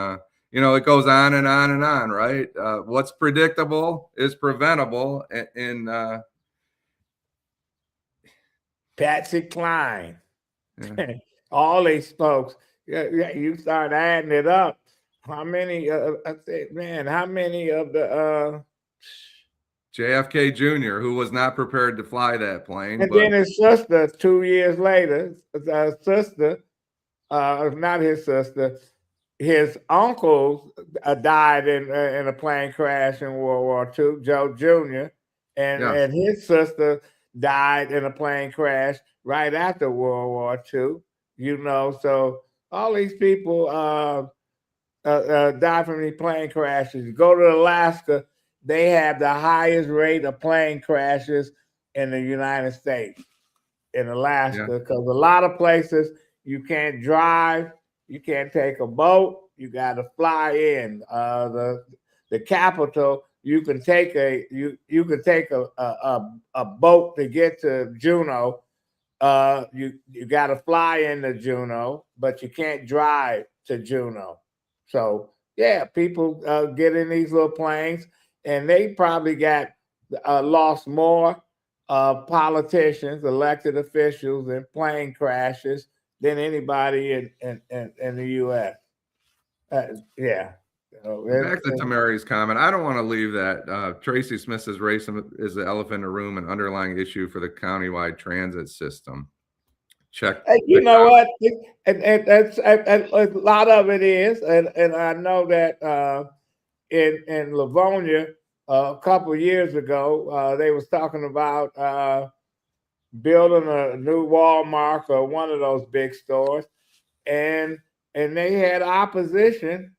Speaker 2: it goes on and on and on, right? What's predictable is preventable, and
Speaker 4: Patsy Cline,
Speaker 2: yeah.
Speaker 4: all these folks. Yeah, you start adding it up. How many? I said, man, how many of the?
Speaker 2: JFK Jr., who was not prepared to fly that plane,
Speaker 4: And
Speaker 2: but
Speaker 4: then his sister, 2 years later, sister, not his sister, his uncles died in a plane crash in World War II, Joe Jr., and his sister died in a plane crash right after World War II. So all these people die from these plane crashes. You go to Alaska, they have the highest rate of plane crashes in the United States, in Alaska, because a lot of places you can't drive, you can't take a boat, you got to fly in. The capital, you can take a boat to get to Juneau. You got to fly into Juneau, but you can't drive to Juneau. So yeah, people get in these little planes, and they probably got lost more politicians, elected officials, in plane crashes than anybody in the U.S. Yeah.
Speaker 2: back to Tamari's comment, I don't want to leave that. Tracy Smith says racism is the elephant in the room, an underlying issue for the countywide transit system. Check.
Speaker 4: You know what? And that's a lot of it is, and I know that in Livonia a couple of years ago, they was talking about building a new Walmart or one of those big stores, and they had opposition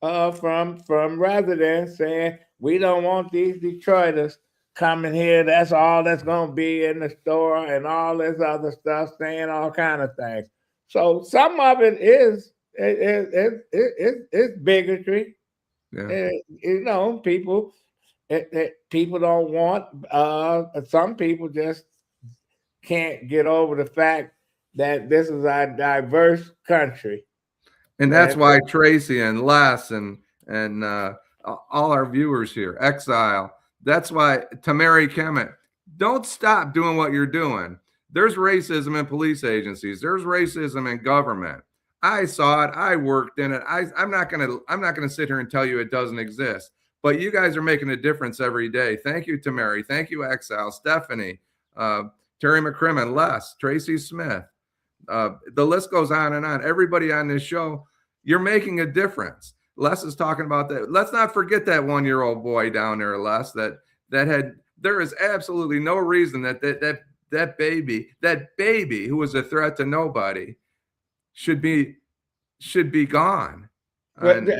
Speaker 4: from residents saying, we don't want these Detroiters coming here. That's all that's going to be in the store, and all this other stuff, saying all kind of things. So some of it is it's bigotry.
Speaker 2: Yeah.
Speaker 4: People don't want. Some people just can't get over the fact that this is a diverse country.
Speaker 2: And that's why Tracy and Les and all our viewers here, Exile, that's why Tamari Kemet, don't stop doing what you're doing. There's racism in police agencies. There's racism in government. I saw it. I worked in it. I'm not gonna sit here and tell you it doesn't exist. But you guys are making a difference every day. Thank you, Tamari. Thank you, Exile, Stephanie, Terry McCrimmon, Les, Tracy Smith. The list goes on and on. Everybody on this show, you're making a difference. Les is talking about that. Let's not forget that 1-year-old boy down there, Les, that there is absolutely no reason that baby who was a threat to nobody should be gone. And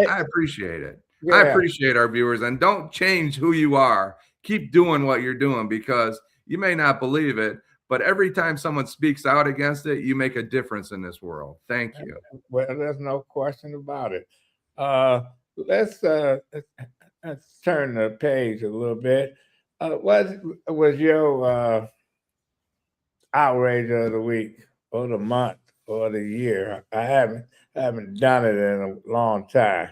Speaker 2: I appreciate it. Yeah. I appreciate our viewers, and don't change who you are. Keep doing what you're doing, because you may not believe it, but every time someone speaks out against it, you make a difference in this world. Thank you.
Speaker 4: Well, there's no question about it. Let's turn the page a little bit. What was your outrage of the week, or the month, or the year? I haven't done it in a long time.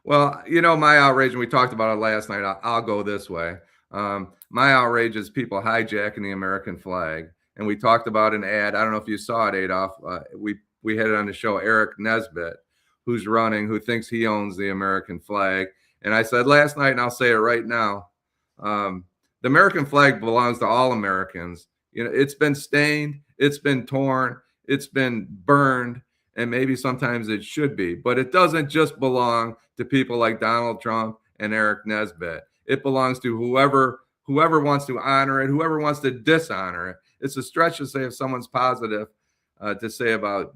Speaker 2: Well, my outrage, and we talked about it last night. I'll go this way. My outrage is people hijacking the American flag. And we talked about an ad. I don't know if you saw it, Adolf. We had it on the show, Eric Nesbitt, who's running, who thinks he owns the American flag. And I said last night, and I'll say it right now, the American flag belongs to all Americans. It's been stained, it's been torn, it's been burned, and maybe sometimes it should be. But it doesn't just belong to people like Donald Trump and Eric Nesbitt. It belongs to whoever wants to honor it, whoever wants to dishonor it. It's a stretch to say if someone's positive to say about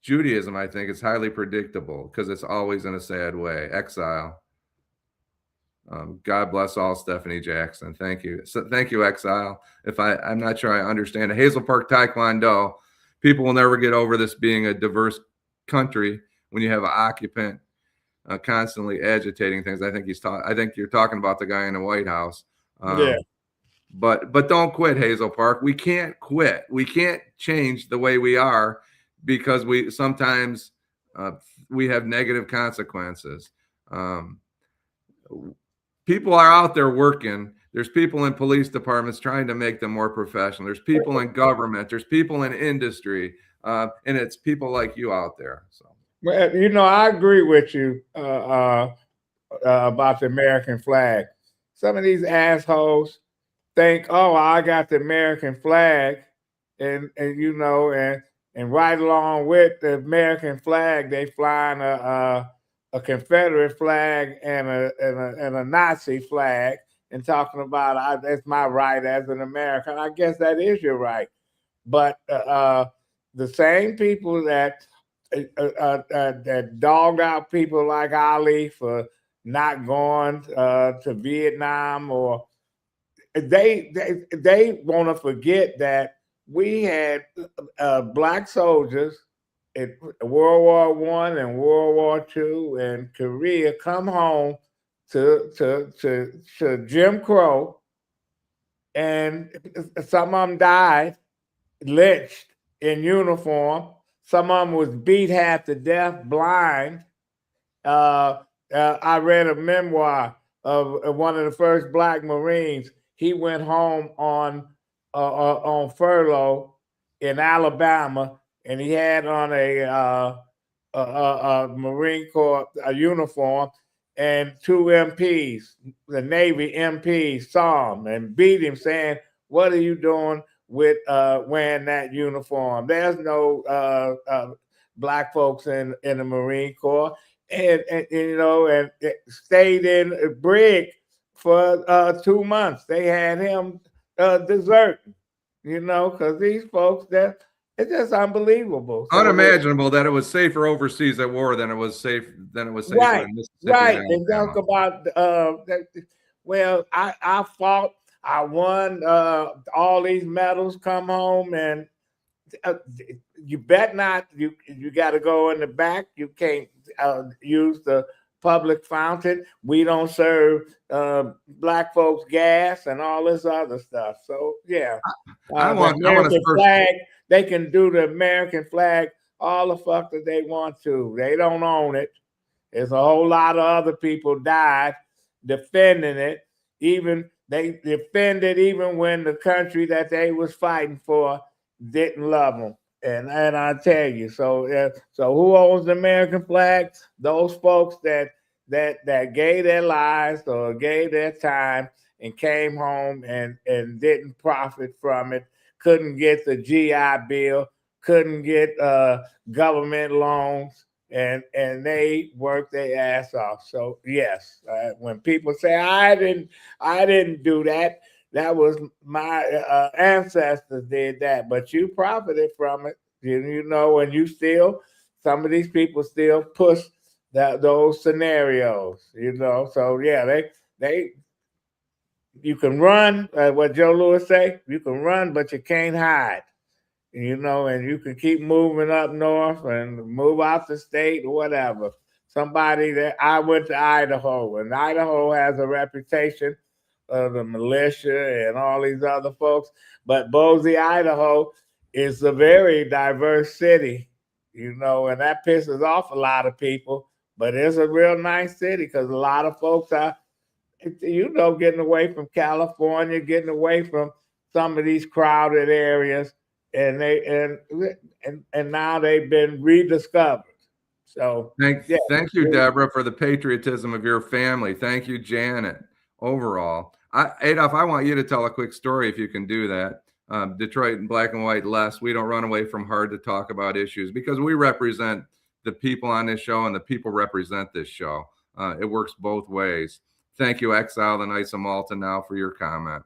Speaker 2: Judaism. I think it's highly predictable because it's always in a sad way. Exile. God bless all, Stephanie Jackson. Thank you. So, thank you, Exile. I'm not sure I understand it. Hazel Park Taekwondo. People will never get over this being a diverse country when you have an occupant constantly agitating things. I think you're talking about the guy in the White House.
Speaker 4: Yeah.
Speaker 2: but don't quit, Hazel Park. We can't quit. We can't change the way we are because we sometimes we have negative consequences. People are out there working. There's people in police departments trying to make them more professional. There's people in government. There's people in industry, and it's people like you out there. So,
Speaker 4: Well, you know, I agree with you about the American flag. Some of these assholes think, "Oh, I got the American flag," and you know, and right along with the American flag, they flying a Confederate flag and a Nazi flag, and talking about that's my right as an American. I guess that is your right, but the same people that that dogged out people like Ali for not going to Vietnam, or they want to forget that we had black soldiers in World War I and World War II and Korea come home to Jim Crow, and some of them died lynched in uniform. Some of them was beat half to death, blind. I read a memoir of one of the first Black Marines. He went home on furlough in Alabama, and he had on a Marine Corps uniform, and two MPs, the Navy MPs, saw him and beat him, saying, "What are you doing with wearing that uniform? There's no black folks in the Marine Corps," and you know, and stayed in Brig for 2 months. They had him deserting, you know, because these folks, that it's just unbelievable. So,
Speaker 2: unimaginable that it was safer overseas at war than it was safer
Speaker 4: right,
Speaker 2: in Mississippi.
Speaker 4: right,
Speaker 2: And
Speaker 4: and talk about that. Well, I fought. I won all these medals, come home, and you bet not. You got to go in the back. You can't use the public fountain. We don't serve black folks gas and all this other stuff. So yeah, the American flag. They can do the American flag all the fuck that they want to. They don't own it. There's a whole lot of other people died defending it. Even they defended even when the country that they was fighting for didn't love them. And I tell you, so who owns the American flag? Those folks that gave their lives or gave their time and came home and didn't profit from it, couldn't get the GI Bill, couldn't get government loans, and they worked their ass off. So yes, when people say I didn't do that, that was my ancestors did that, but you profited from it, you know, and you still, some of these people still push those scenarios, you know. So yeah, they you can run, what Joe Louis say, you can run, but you can't hide, you know, and you can keep moving up north and move out the state or whatever. Somebody that I went to Idaho, and Idaho has a reputation of the militia and all these other folks, but Boise, Idaho is a very diverse city, you know, and that pisses off a lot of people, but it's a real nice city because a lot of folks are, you know, getting away from California, getting away from some of these crowded areas, and now they've been rediscovered. So
Speaker 2: thank you, Deborah, for the patriotism of your family. Thank you, Janet. Overall, Adolf, I want you to tell a quick story if you can do that. Detroit in black and white less. We don't run away from hard to talk about issues because we represent the people on this show and the people represent this show. It works both ways. Thank you, Exile the Knights of Malta, now for your comment.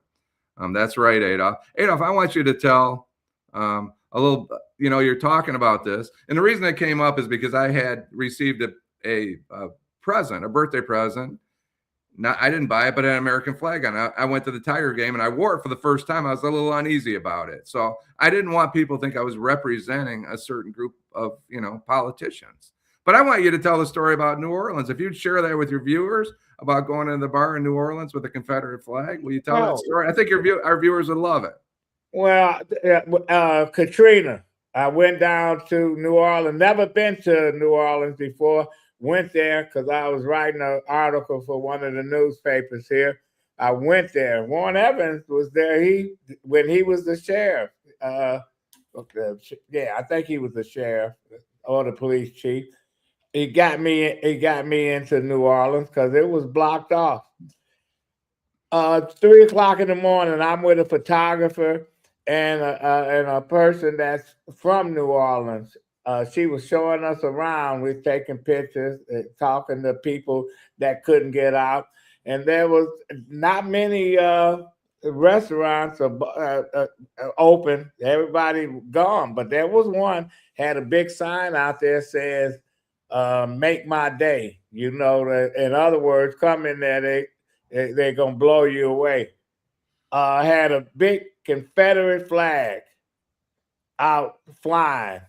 Speaker 2: That's right, Adolf. Adolf, I want you to tell a little, you know, you're talking about this. And the reason it came up is because I had received a present, a birthday present. I didn't buy it, but an American flag on it. I went to the Tiger game and I wore it for the first time. I was a little uneasy about it. So I didn't want people to think I was representing a certain group of, you know, politicians. But I want you to tell the story about New Orleans. If you'd share that with your viewers about going to the bar in New Orleans with a Confederate flag, will you tell that story? I think our viewers would love it.
Speaker 4: Well, Katrina, I went down to New Orleans, never been to New Orleans before, went there because I was writing an article for one of the newspapers here. I went there. Warren Evans was there. When he was the sheriff. I think he was the sheriff or the police chief. He got me into New Orleans because it was blocked off. 3 o'clock in the morning, I'm with a photographer and a person that's from New Orleans. She was showing us around. We're taking pictures, talking to people that couldn't get out. And there was not many restaurants open. Everybody gone. But there was one, had a big sign out there says, make my day. You know, in other words, come in there, they're going to blow you away. Had a big Confederate flag out flying.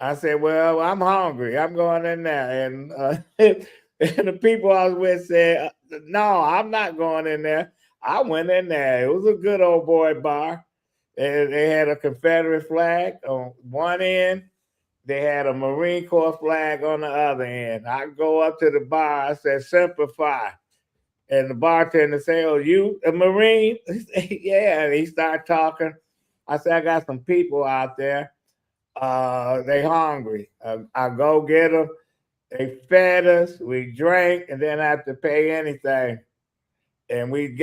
Speaker 4: I said, well, I'm hungry. I'm going in there. And, and the people I was with said, no, I'm not going in there. I went in there. It was a good old boy bar. They had a Confederate flag on one end. They had a Marine Corps flag on the other end. I go up to the bar. I said, Semper Fi. And the bartender said, oh, you a Marine? Yeah. And he started talking. I said, I got some people out there. They hungry. I go get them. They fed us. We drank and didn't have to pay anything. And we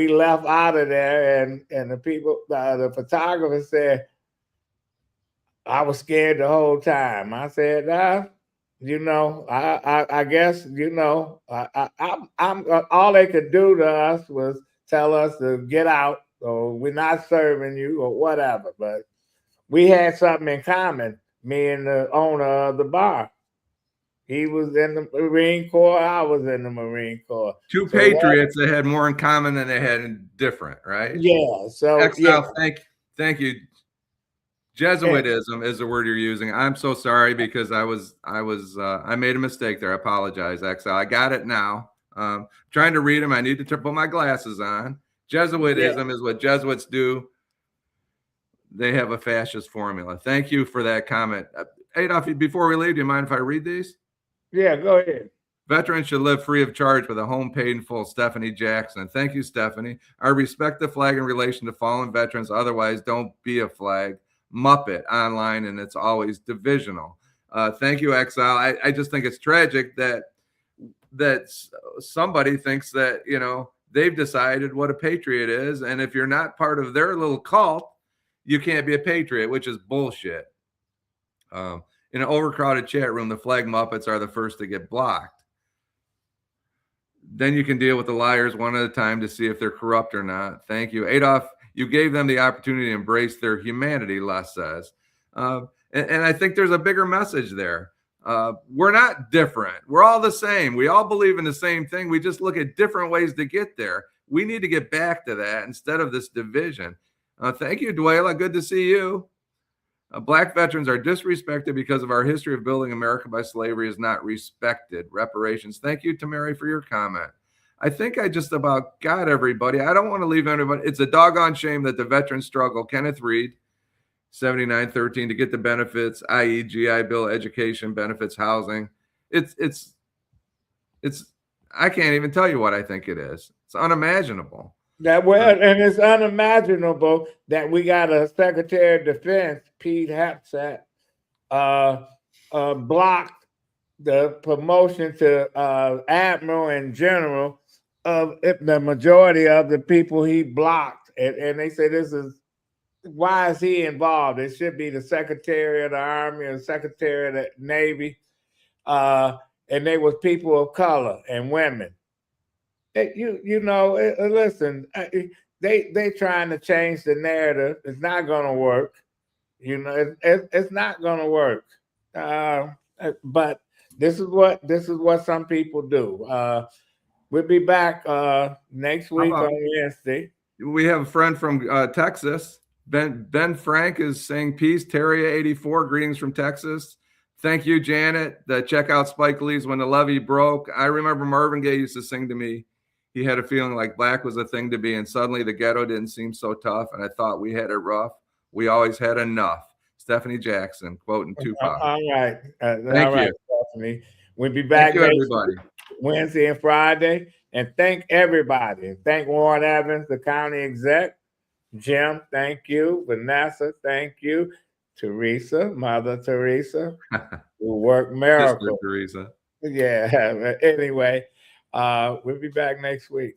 Speaker 4: left out of there. And the people, the photographer said, I was scared the whole time. I said, you know, I guess, you know, I'm all they could do to us was tell us to get out, or we're not serving you, or whatever. But we had something in common, me and the owner of the bar. He was in the Marine Corps. I was in the Marine Corps.
Speaker 2: Two patriots that had more in common than they had in different, right?
Speaker 4: Yeah. So
Speaker 2: Exile, thank you. Jesuitism is the word you're using. I'm so sorry because I made a mistake there. I apologize, Exile. I got it now. Trying to read them. I need to put my glasses on. Jesuitism is what Jesuits do. They have a fascist formula. Thank you for that comment. Adolf, before we leave, do you mind if I read these?
Speaker 4: Yeah, go ahead.
Speaker 2: Veterans should live free of charge with a home paid in full. Stephanie Jackson. Thank you, Stephanie. I respect the flag in relation to fallen veterans. Otherwise, don't be a flag. Muppet online, and it's always divisional. Thank you, Exile. I just think it's tragic that somebody thinks that, you know, they've decided what a patriot is, and if you're not part of their little cult, you can't be a patriot, which is bullshit. In an overcrowded chat room, the flag Muppets are the first to get blocked. Then you can deal with the liars one at a time to see if they're corrupt or not. Thank you, Adolf. You gave them the opportunity to embrace their humanity, Les says. And I think there's a bigger message there. We're not different. We're all the same. We all believe in the same thing. We just look at different ways to get there. We need to get back to that instead of this division. Thank you, Dwayla. Good to see you. Black veterans are disrespected because of our history of building America by slavery is not respected. Reparations. Thank you, Tamari, for your comment. I think I just about got everybody. I don't want to leave anybody. It's a doggone shame that the veterans struggle. Kenneth Reed, 7913, to get the benefits, i.e. GI Bill, education, benefits, housing. It's I can't even tell you what I think it is. It's unimaginable.
Speaker 4: And it's unimaginable that we got a Secretary of Defense, Pete Hegseth, blocked the promotion to Admiral and General of the majority of the people he blocked. And they say why is he involved? It should be the Secretary of the Army or Secretary of the Navy. And they was people of color and women. Listen, they trying to change the narrative. It's not going to work. It's not going to work. But this is what some people do. We'll be back next week on Wednesday.
Speaker 2: We have a friend from Texas. Ben Frank is saying peace. Terry 84, greetings from Texas. Thank you, Janet. Check out Spike Lee's When the Levee Broke. I remember Marvin Gaye used to sing to me. He had a feeling like black was a thing to be, and suddenly the ghetto didn't seem so tough, and I thought we had it rough. We always had enough. Stephanie Jackson, quoting Tupac.
Speaker 4: All right.
Speaker 2: Thank you.
Speaker 4: Stephanie. We'll be back
Speaker 2: Thank you, everybody.
Speaker 4: Wednesday and Friday. And thank everybody. Thank Warren Evans, the county exec. Jim, thank you. Vanessa, thank you. Teresa, Mother Teresa, who worked miracles.
Speaker 2: Sister Teresa.
Speaker 4: Yeah. Anyway, we'll be back next week.